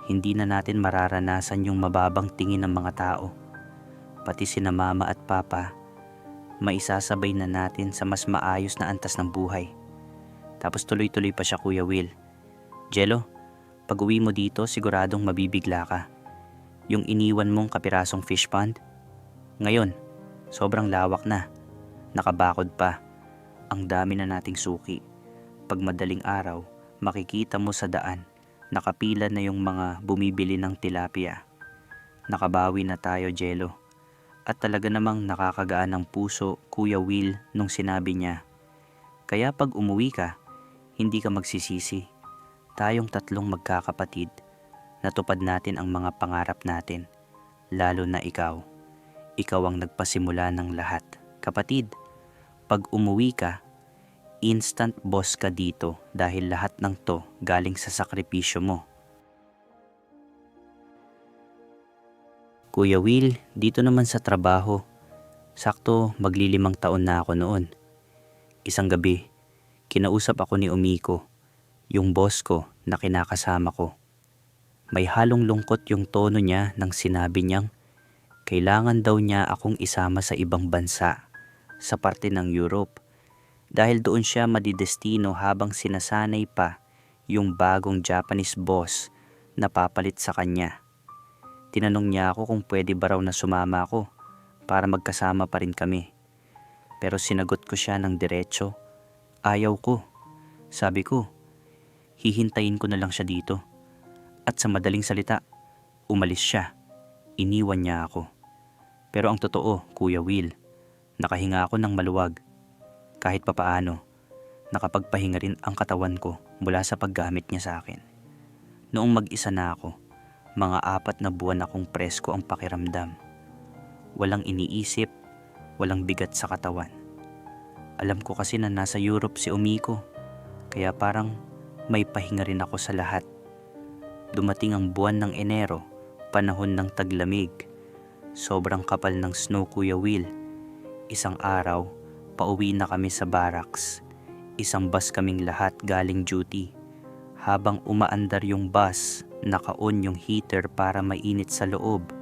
Hindi na natin mararanasan yung mababang tingin ng mga tao. Pati sina mama at papa, maisasabay na natin sa mas maayos na antas ng buhay. Tapos tuloy-tuloy pa siya, Kuya Will. Jello, pag uwi mo dito siguradong mabibigla ka. Yung iniwan mong kapirasong fish pond, ngayon, sobrang lawak na. Nakabakod pa. Ang dami na nating suki. Pag madaling araw, makikita mo sa daan, nakapila na yung mga bumibili ng tilapia. Nakabawi na tayo, Jello. At talaga namang nakakagaan ng puso, Kuya Will, nung sinabi niya, kaya pag umuwi ka, hindi ka magsisisi. Tayong 3 magkakapatid, natupad natin ang mga pangarap natin, lalo na ikaw. Ikaw ang nagpasimula ng lahat. Kapatid, pag umuwi ka, instant boss ka dito dahil lahat ng to galing sa sakripisyo mo. Kuya Will, dito naman sa trabaho, sakto magli5 taon na ako noon. Isang gabi, kinausap ako ni Umiko, yung boss ko na kinakasama ko. May halong lungkot yung tono niya nang sinabi niyang kailangan daw niya akong isama sa ibang bansa, sa parte ng Europe, dahil doon siya madidestino habang sinasanay pa yung bagong Japanese boss na papalit sa kanya. Tinanong niya ako kung pwede ba raw na sumama ako para magkasama pa rin kami. Pero sinagot ko siya ng diretso, ayaw ko. Sabi ko, hihintayin ko na lang siya dito. At sa madaling salita, umalis siya. Iniwan niya ako. Pero ang totoo, Kuya Will, nakahinga ako ng maluwag. Kahit papaano, nakapagpahinga rin ang katawan ko mula sa paggamit niya sa akin. Noong mag-isa na ako, mga 4 na buwan akong presko ang pakiramdam. Walang iniisip, walang bigat sa katawan. Alam ko kasi na nasa Europe si Umiko, kaya parang may pahinga rin ako sa lahat. Dumating ang buwan ng Enero, panahon ng taglamig. Sobrang kapal ng snow, Kuya Will. Isang araw, pauwi na kami sa barracks. Isang bus kaming lahat galing duty. Habang umaandar yung bus, naka-on yung heater para mainit sa loob.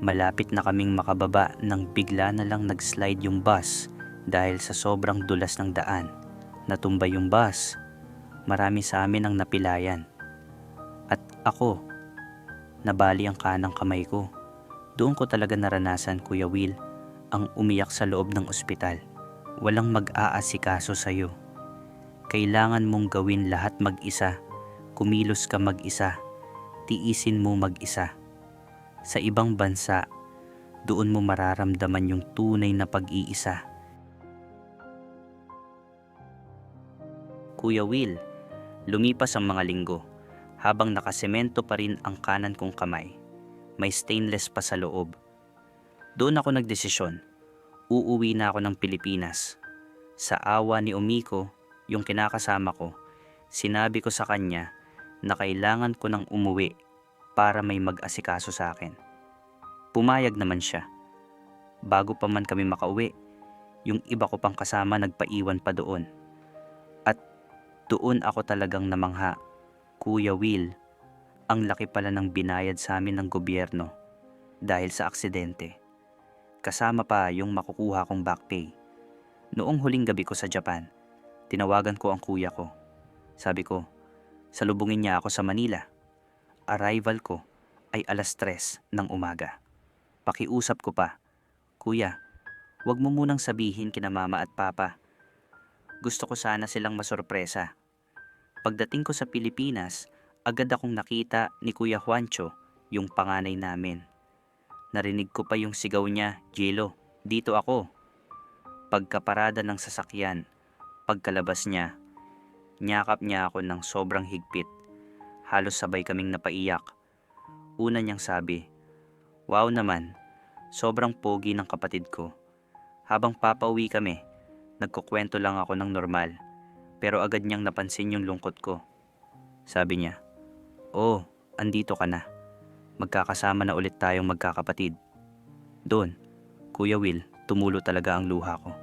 Malapit na kaming makababa nang bigla na lang nag-slide yung bus dahil sa sobrang dulas ng daan. Natumbay yung bus. Marami sa amin ang napilayan. At ako, nabali ang kanang kamay ko. Doon ko talaga naranasan, Kuya Will, ang umiyak sa loob ng ospital. Walang mag-aasikaso sa'yo. Kailangan mong gawin lahat mag-isa. Kumilos ka mag-isa. Tiisin mo mag-isa. Sa ibang bansa, doon mo mararamdaman yung tunay na pag-iisa. Kuya Will, lumipas ang mga linggo. Habang nakasemento pa rin ang kanan kong kamay, may stainless pa sa loob. Doon ako nagdesisyon. Uuwi na ako ng Pilipinas. Sa awa ni Umiko, yung kinakasama ko, sinabi ko sa kanya na kailangan ko nang umuwi para may mag-asikaso sa akin. Pumayag naman siya. Bago pa man kami makauwi, yung iba ko pang kasama nagpaiwan pa doon. At doon ako talagang namangha. Kuya Will, ang laki pala ng binayad sa amin ng gobyerno dahil sa aksidente. Kasama pa yung makukuha kong back pay. Noong huling gabi ko sa Japan, tinawagan ko ang kuya ko. Sabi ko, salubungin niya ako sa Manila. Arrival ko ay 3:00 ng umaga. Pakiusap ko pa, Kuya, wag mo munang sabihin kina mama at papa. Gusto ko sana silang masorpresa. Pagdating ko sa Pilipinas, agad akong nakita ni Kuya Juancho, yung panganay namin. Narinig ko pa yung sigaw niya, Jello, dito ako. Pagkaparada ng sasakyan, pagkalabas niya, niyakap niya ako ng sobrang higpit. Halos sabay kaming napaiyak. Una niyang sabi, wow naman, sobrang pogi ng kapatid ko. Habang papauwi kami, nagkukwento lang ako ng normal. Pero agad niyang napansin yung lungkot ko. Sabi niya, oh, andito ka na. Magkakasama na ulit tayong magkakapatid. Doon, Kuya Will, tumulo talaga ang luha ko.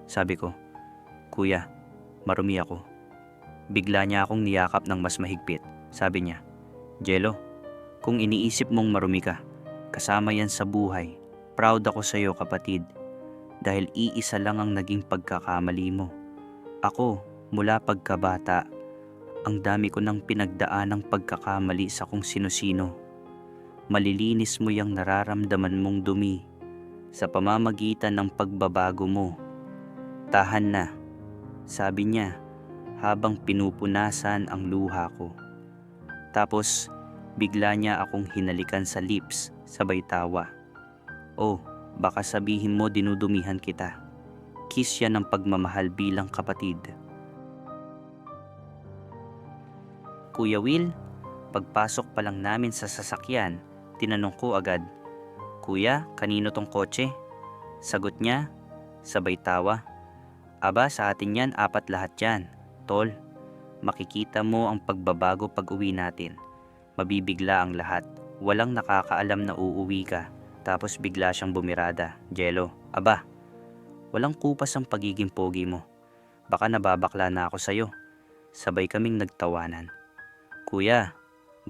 Sabi ko, Kuya, marumi ako. Bigla niya akong niyakap ng mas mahigpit. Sabi niya, Jello, kung iniisip mong marumi ka, kasama yan sa buhay. Proud ako sa iyo, kapatid. Dahil iisa lang ang naging pagkakamali mo. Ako, mula pagkabata, ang dami ko nang pinagdaanang pagkakamali sa kung sino-sino. Malilinis mo yung nararamdaman mong dumi sa pamamagitan ng pagbabago mo. Tahan na, sabi niya habang pinupunasan ang luha ko. Tapos bigla niya akong hinalikan sa lips sabay tawa. Oh, baka sabihin mo dinudumihan kita. Kiss yan ng pagmamahal bilang kapatid. Kuya Will, pagpasok pa lang namin sa sasakyan, tinanong ko agad, Kuya, kanino tong kotse? Sagot niya, sabay tawa. Aba, sa atin yan, 4 lahat yan. Tol, makikita mo ang pagbabago pag uwi natin. Mabibigla ang lahat. Walang nakakaalam na uuwi ka. Tapos bigla siyang bumirada. Jello, aba, walang kupas ang pagiging pogi mo. Baka nababakla na ako sa'yo. Sabay kaming nagtawanan. Kuya,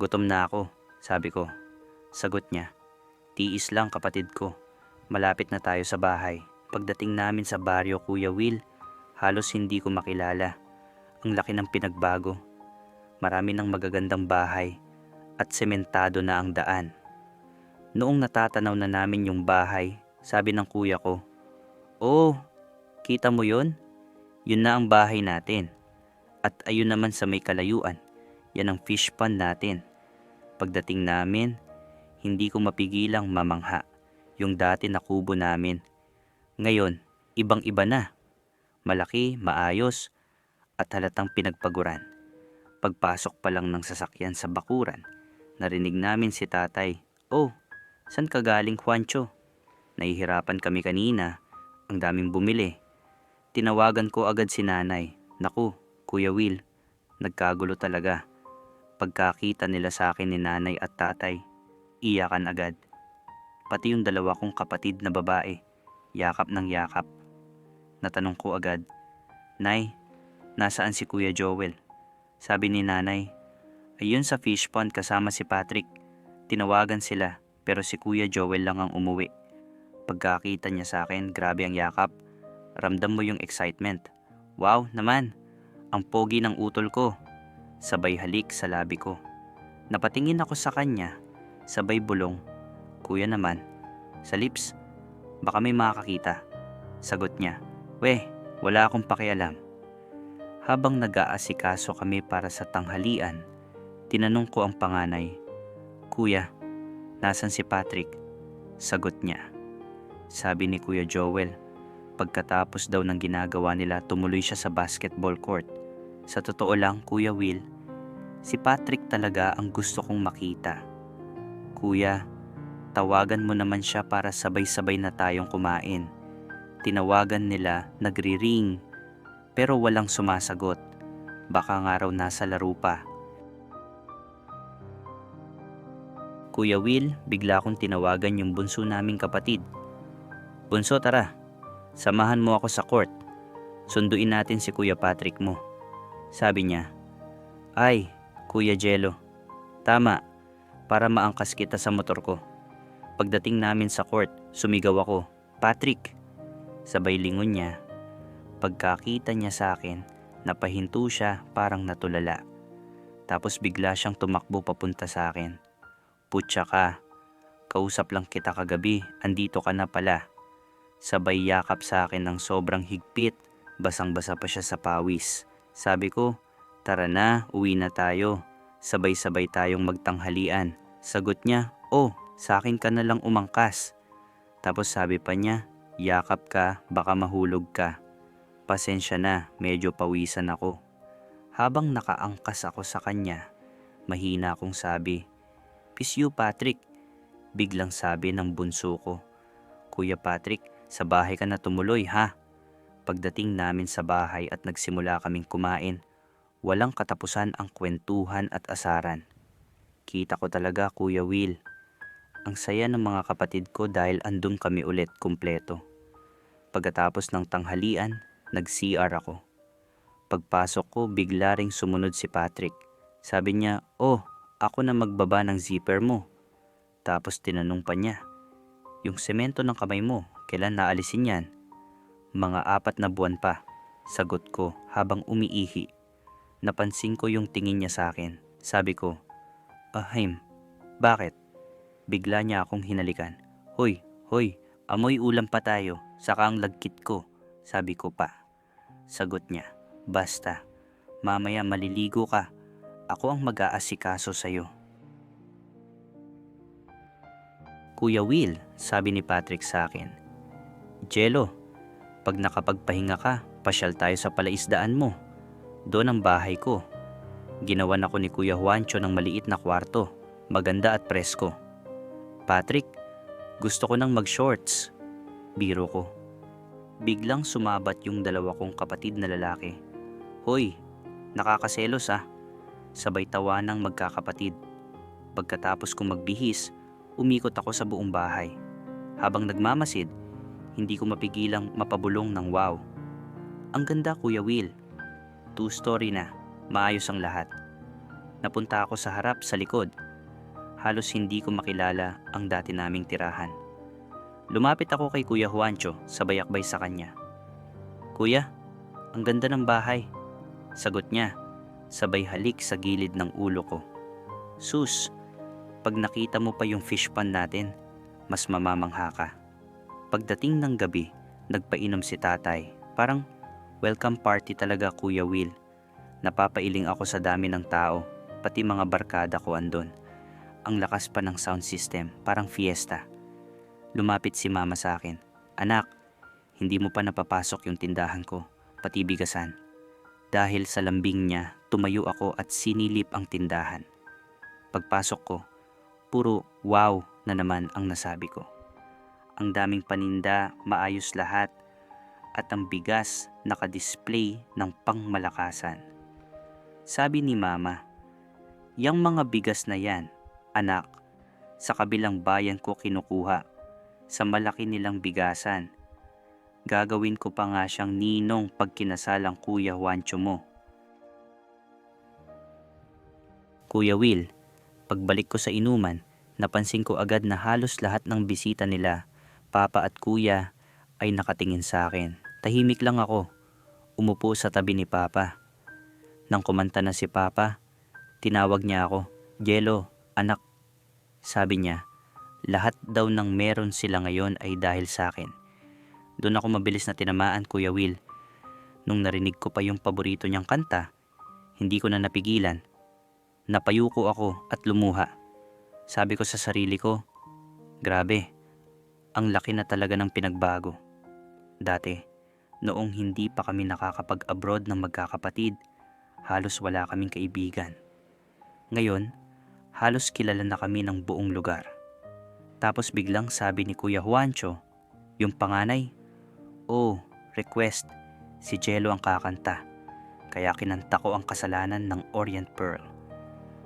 gutom na ako, sabi ko. Sagot niya, tiis lang kapatid ko. Malapit na tayo sa bahay. Pagdating namin sa baryo, Kuya Will, halos hindi ko makilala. Ang laki ng pinagbago. Marami ng magagandang bahay at sementado na ang daan. Noong natatanaw na namin yung bahay, sabi ng kuya ko, "Oh, kita mo yun? Yun na ang bahay natin. At ayun naman sa may kalayuan, yan ang fish pond natin." Pagdating namin, hindi ko mapigilang mamangha. Yung dati na kubo namin. Ngayon, ibang-iba na. Malaki, maayos, at halatang pinagpaguran. Pagpasok pa lang ng sasakyan sa bakuran, narinig namin si tatay, "Oh, saan ka galing, Juancho? Nahihirapan kami kanina, ang daming bumili." Tinawagan ko agad si nanay. "Naku, Kuya Will, nagkagulo talaga." Pagkakita nila sa akin ni nanay at tatay, iyakan agad. Pati yung dalawa kong kapatid na babae, yakap ng yakap. Natanong ko agad, "Nay, nasaan si Kuya Joel?" Sabi ni nanay, "Ayun sa fish pond kasama si Patrick. Tinawagan sila pero si Kuya Joel lang ang umuwi." Pagkakita niya sa akin, grabe ang yakap. Ramdam mo yung excitement. "Wow naman, ang pogi ng utol ko." Sabay halik sa labi ko. Napatingin ako sa kanya, sabay bulong, "Kuya naman." Sa lips, "Baka may makakita." Sagot niya, "Weh, wala akong pakialam." Habang nag-aasikaso kami para sa tanghalian, tinanong ko ang panganay, "Kuya, nasan si Patrick?" Sagot niya. Sabi ni Kuya Joel, pagkatapos daw ng ginagawa nila, tumuloy siya sa basketball court. Sa totoo lang, Kuya Will, si Patrick talaga ang gusto kong makita. "Kuya, tawagan mo naman siya para sabay-sabay na tayong kumain." Tinawagan nila, nagri-ring, pero walang sumasagot. Baka nga raw nasa laro pa. "Kuya Will, bigla kong tinawagan yung bunso naming kapatid. Bunso, tara, samahan mo ako sa court. Sunduin natin si Kuya Patrick mo." Sabi niya, "Ay, Kuya Jello, tama, para maangkas kita sa motor ko." Pagdating namin sa court, sumigaw ako, "Patrick!" Sabay lingon niya. Pagkakita niya sa akin, napahinto siya, parang natulala. Tapos bigla siyang tumakbo papunta sa akin. "Putya ka, kausap lang kita kagabi, andito ka na pala." Sabay yakap sa akin ng sobrang higpit, basang-basa pa siya sa pawis. Sabi ko, "Tara na, uwi na tayo. Sabay-sabay tayong magtanghalian." Sagot niya, "Oh, sa akin ka na lang umangkas." Tapos sabi pa niya, "Yakap ka, baka mahulog ka." Pasensya na, medyo pawisan ako. Habang nakaangkas ako sa kanya, mahina akong sabi, "Miss you, Patrick." Biglang sabi ng bunso ko, "Kuya Patrick, sa bahay ka na tumuloy, ha?" Pagdating namin sa bahay at nagsimula kaming kumain, walang katapusan ang kwentuhan at asaran. Kita ko talaga, Kuya Will, ang saya ng mga kapatid ko dahil andun kami ulit kumpleto. Pagkatapos ng tanghalian, nag-CR ako. Pagpasok ko, bigla ring sumunod si Patrick. Sabi niya, "Oh, ako na magbaba ng zipper mo." Tapos tinanong pa niya, "Yung semento ng kamay mo, kailan naalisin yan?" "Mga 4 na buwan pa," sagot ko habang umiihi. Napansin ko yung tingin niya sa akin. Sabi ko, "Ahim, bakit?" Bigla niya akong hinalikan. Hoy, amoy ulam pa tayo, saka ang lagkit ko." Sabi ko pa. Sagot niya, "Basta, mamaya maliligo ka. Ako ang mag-aasikaso sa'yo." "Kuya Will," sabi ni Patrick sa akin, "Jello, pag nakapagpahinga ka, pasyal tayo sa palaisdaan mo. Doon ang bahay ko. Ginawan ako ni Kuya Juancho ng maliit na kwarto, maganda at presko." "Patrick, gusto ko nang mag-shorts." Biro ko. Biglang sumabat yung dalawa kong kapatid na lalaki. "Hoy, nakakaselos ah." Sabay tawanang magkakapatid. Pagkatapos kong magbihis, umikot ako sa buong bahay. Habang nagmamasid, hindi ko mapigilang mapabulong ng wow. "Ang ganda, Kuya Will. 2-story na, maayos ang lahat." Napunta ako sa harap, sa likod. Halos hindi ko makilala ang dati naming tirahan. Lumapit ako kay Kuya Juancho, sabay akbay sa kanya. "Kuya, ang ganda ng bahay." Sagot niya, sabay halik sa gilid ng ulo ko. Sus, pag nakita mo pa yung fish pond natin, mas mamamangha ka. Pagdating ng gabi, nagpainom si tatay. Parang welcome party talaga, Kuya Will. Napapailing ako sa dami ng tao, pati mga barkada ko andon. Ang lakas pa ng sound system, parang fiesta. Lumapit si mama sa akin. Anak, hindi mo pa napapasok yung tindahan ko, pati bigasan. Dahil sa lambing niya, tumayo ako at sinilip ang tindahan. Pagpasok ko, puro wow na naman ang nasabi ko. Ang daming paninda, maayos lahat, at ang bigas nakadisplay ng pangmalakasan. Sabi ni mama, "Yang mga bigas na yan, anak, sa kabilang bayan ko kinukuha, sa malaki nilang bigasan. Gagawin ko pa nga siyang ninong pag kinasalang Kuya Juancho mo." Kuya Will, pagbalik ko sa inuman, napansin ko agad na halos lahat ng bisita nila, Papa at Kuya, ay nakatingin sa akin. Tahimik lang ako, umupo sa tabi ni Papa. Nang kumanta na si Papa, tinawag niya ako, "Jello, anak." Sabi niya, lahat daw ng meron sila ngayon ay dahil sa akin. Doon ako mabilis na tinamaan, Kuya Will. Nung narinig ko pa yung paborito niyang kanta, hindi ko na napigilan. Napayuko ako at lumuha. Sabi ko sa sarili ko, grabe, ang laki na talaga ng pinagbago. Dati, noong hindi pa kami nakakapag-abroad ng magkakapatid, halos wala kaming kaibigan. Ngayon, halos kilala na kami ng buong lugar. Tapos biglang sabi ni Kuya Juancho, yung panganay, "Oh, request, si Jello ang kakanta." Kaya kinanta ko ang Kasalanan ng Orient Pearl.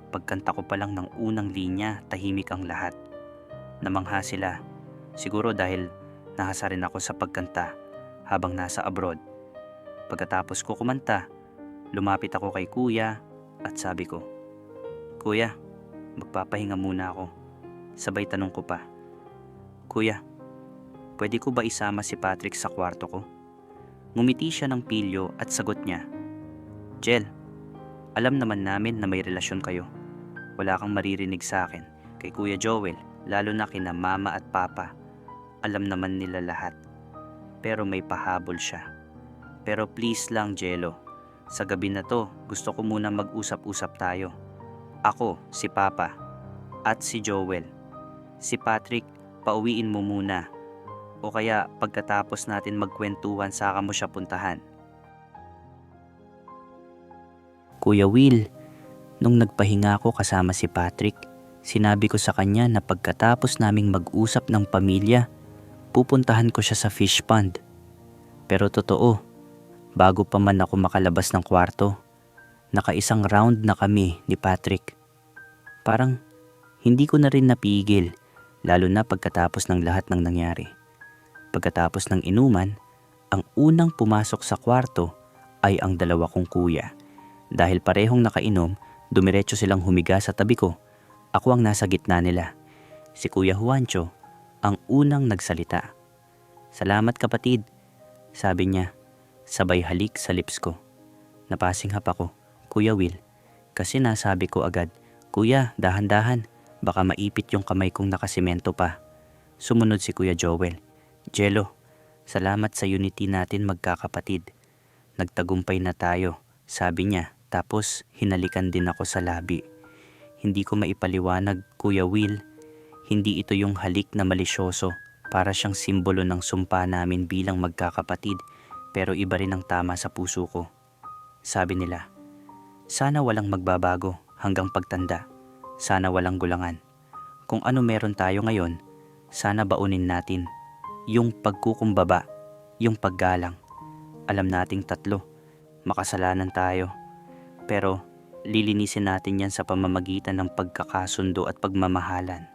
Pagkanta ko pa lang ng unang linya, tahimik ang lahat. Namangha sila, siguro dahil nahasa rin ako sa pagkanta habang nasa abroad. Pagkatapos ko kumanta, lumapit ako kay Kuya at sabi ko, "Kuya, magpapahinga muna ako." Sabay tanong ko pa, "Kuya, pwede ko ba isama si Patrick sa kwarto ko?" Ngumiti siya ng pilyo at sagot niya, "Jel, alam naman namin na may relasyon kayo. Wala kang maririnig sa akin. Kay Kuya Joel, lalo na kina Mama at Papa. Alam naman nila lahat. Pero may pahabol siya. Pero please lang, Jello. Sa gabi na to, gusto ko muna mag-usap-usap tayo. Ako, si Papa, at si Joel. Si Patrick, pauwiin mo muna. O kaya pagkatapos natin magkwentuhan saka mo siya puntahan." Kuya Will, nung nagpahinga ako kasama si Patrick, sinabi ko sa kanya na pagkatapos naming mag-usap ng pamilya, pupuntahan ko siya sa fish pond. Pero totoo, bago pa man ako makalabas ng kwarto, nakaisang round na kami ni Patrick. Parang hindi ko na rin napigil, lalo na pagkatapos ng lahat ng nangyari. Pagkatapos ng inuman, ang unang pumasok sa kwarto ay ang dalawa kong kuya. Dahil parehong nakainom, dumiretso silang humiga sa tabi ko. Ako ang nasa gitna nila. Si Kuya Juancho ang unang nagsalita. "Salamat kapatid," sabi niya, sabay halik sa lips ko. Napasinghap ako, Kuya Will, kasi nasabi ko agad, "Kuya, dahan-dahan, baka maipit yung kamay kong nakasimento pa." Sumunod si Kuya Joel, "Jello, salamat sa unity natin magkakapatid. Nagtagumpay na tayo," sabi niya. Tapos hinalikan din ako sa labi. Hindi ko maipaliwanag, Kuya Will. Hindi ito yung halik na malisyoso. Para siyang simbolo ng sumpa namin bilang magkakapatid. Pero iba rin ang tama sa puso ko. Sabi nila, sana walang magbabago hanggang pagtanda. Sana walang gulangan. Kung ano meron tayo ngayon, sana baunin natin. Yung pagkukumbaba, yung paggalang. Alam nating tatlo, makasalanan tayo. Pero lilinisin natin yan sa pamamagitan ng pagkakasundo at pagmamahalan.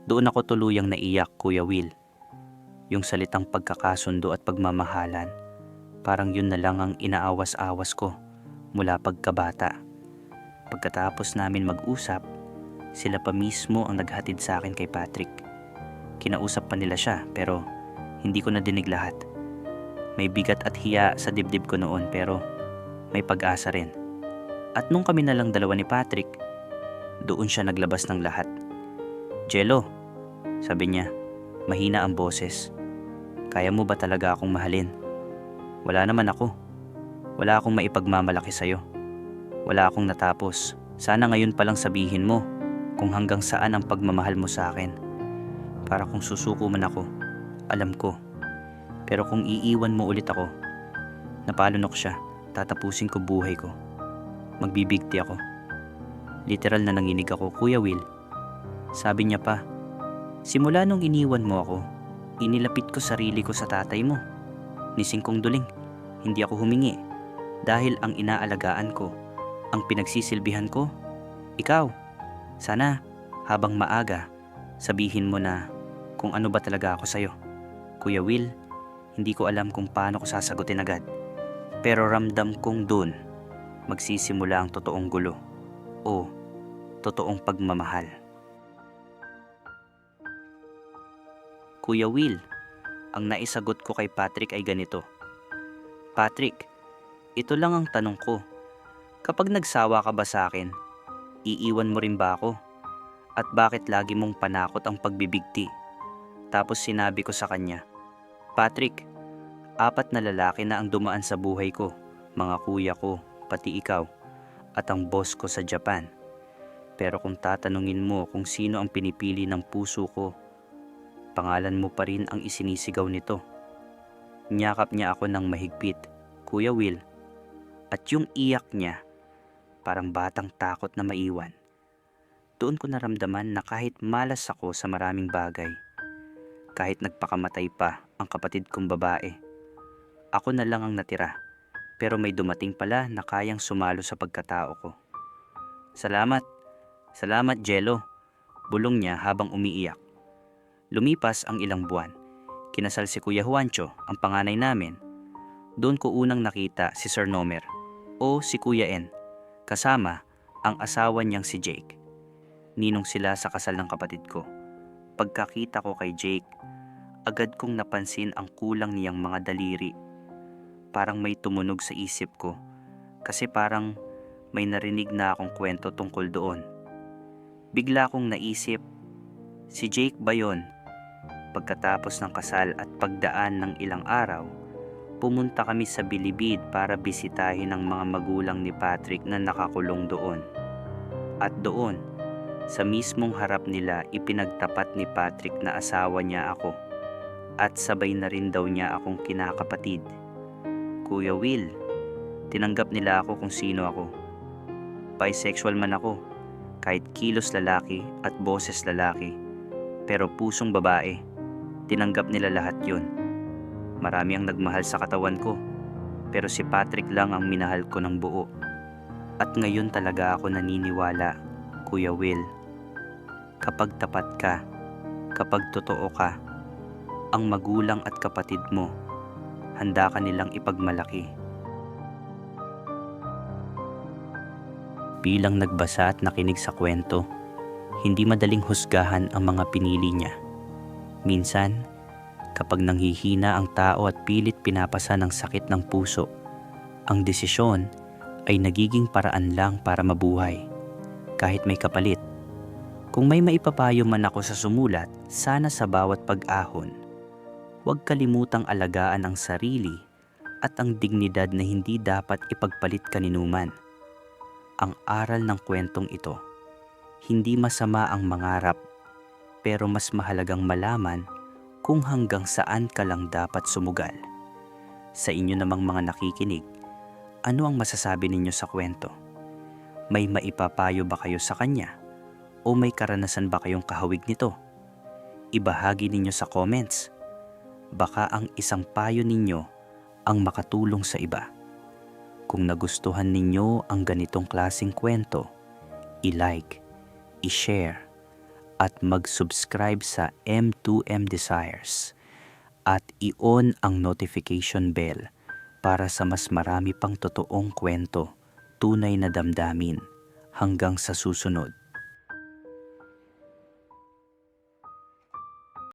Doon ako tuluyang naiyak, Kuya Will. Yung salitang pagkakasundo at pagmamahalan, parang yun na lang ang inaawas-awas ko mula pagkabata. Pagkatapos namin mag-usap, sila pa mismo ang naghatid sa akin kay Patrick. Kinausap pa nila siya pero hindi ko nadinig lahat. May bigat at hiya sa dibdib ko noon pero may pag-asa rin. At nung kami na lang dalawa ni Patrick, doon siya naglabas ng lahat. "Jello," sabi niya, mahina ang boses. "Kaya mo ba talaga akong mahalin? Wala naman ako. Wala akong maipagmamalaki sa'yo. Wala akong natapos. Sana ngayon palang sabihin mo kung hanggang saan ang pagmamahal mo sa akin. Para kung susuko man ako, alam ko. Pero kung iiwan mo ulit ako, napalunok siya, tatapusin ko buhay ko. Magbibigti ako." Literal na nanginig ako, Kuya Will. Sabi niya pa, "Simula nung iniwan mo ako, inilapit ko sarili ko sa tatay mo. Nising kong duling, hindi ako humingi. Dahil ang inaalagaan ko, ang pinagsisilbihan ko, ikaw. Sana, habang maaga, sabihin mo na kung ano ba talaga ako sa'yo. Kuya Will, hindi ko alam kung paano ko sasagutin agad. Pero ramdam kong dun, magsisimula ang totoong gulo o totoong pagmamahal." Kuya Will, ang naisagot ko kay Patrick ay ganito. "Patrick, ito lang ang tanong ko. Kapag nagsawa ka ba sa akin, iiwan mo rin ba ako? At bakit lagi mong panakot ang pagbibigti?" Tapos sinabi ko sa kanya, "Patrick, 4 na lalaki na ang dumaan sa buhay ko, mga kuya ko, pati ikaw, at ang boss ko sa Japan. Pero kung tatanungin mo kung sino ang pinipili ng puso ko, pangalan mo pa rin ang isinisigaw nito." Niyakap niya ako ng mahigpit, Kuya Will, at yung iyak niya, parang batang takot na maiwan. Doon ko naramdaman na kahit malas ako sa maraming bagay, kahit nagpakamatay pa ang kapatid kong babae, ako na lang ang natira. Pero may dumating pala na kayang sumalo sa pagkatao ko. Salamat Jello," bulong niya habang umiiyak. Lumipas ang ilang buwan. Kinasal si Kuya Juancho, ang panganay namin. Doon ko unang nakita si Sir Nomer o si Kuya N, kasama ang asawa niyang si Jake. Ninong sila sa kasal ng kapatid ko. Pagkakita ko kay Jake, agad kong napansin ang kulang niyang mga daliri. Parang may tumunog sa isip ko kasi parang may narinig na akong kwento tungkol doon. Bigla kong naisip, si Jake ba yun? Pagkatapos ng kasal at pagdaan ng ilang araw, pumunta kami sa Bilibid para bisitahin ang mga magulang ni Patrick na nakakulong doon. At doon, sa mismong harap nila, ipinagtapat ni Patrick na asawa niya ako at sabay na rin daw niya akong kinakapatid. Kuya Will, tinanggap nila ako kung sino ako. Bisexual man ako, kahit kilos lalaki at boses lalaki, pero pusong babae, tinanggap nila lahat yun. Marami ang nagmahal sa katawan ko, pero si Patrick lang ang minahal ko ng buo. At ngayon talaga ako naniniwala, Kuya Will, kapag tapat ka, kapag totoo ka, ang magulang at kapatid mo, handa ka nilang ipagmalaki. Bilang nagbasa at nakinig sa kwento, hindi madaling husgahan ang mga pinili niya. Minsan, kapag nanghihina ang tao at pilit pinapasa ng sakit ng puso, ang desisyon ay nagiging paraan lang para mabuhay, kahit may kapalit. Kung may maipapayo man ako sa sumulat, sana sa bawat pag-ahon, huwag kalimutang alagaan ang sarili at ang dignidad na hindi dapat ipagpalit kaninuman. Ang aral ng kwentong ito, hindi masama ang mangarap, pero mas mahalagang malaman kung hanggang saan ka lang dapat sumugal. Sa inyo namang mga nakikinig, ano ang masasabi ninyo sa kwento? May maipapayo ba kayo sa kanya? O may karanasan ba kayong kahawig nito? Ibahagi ninyo sa comments. Baka ang isang payo ninyo ang makatulong sa iba. Kung nagustuhan ninyo ang ganitong klaseng kwento, i-like, i-share, at mag-subscribe sa M2M Desires at i-on ang notification bell para sa mas marami pang totoong kwento, tunay na damdamin. Hanggang sa susunod.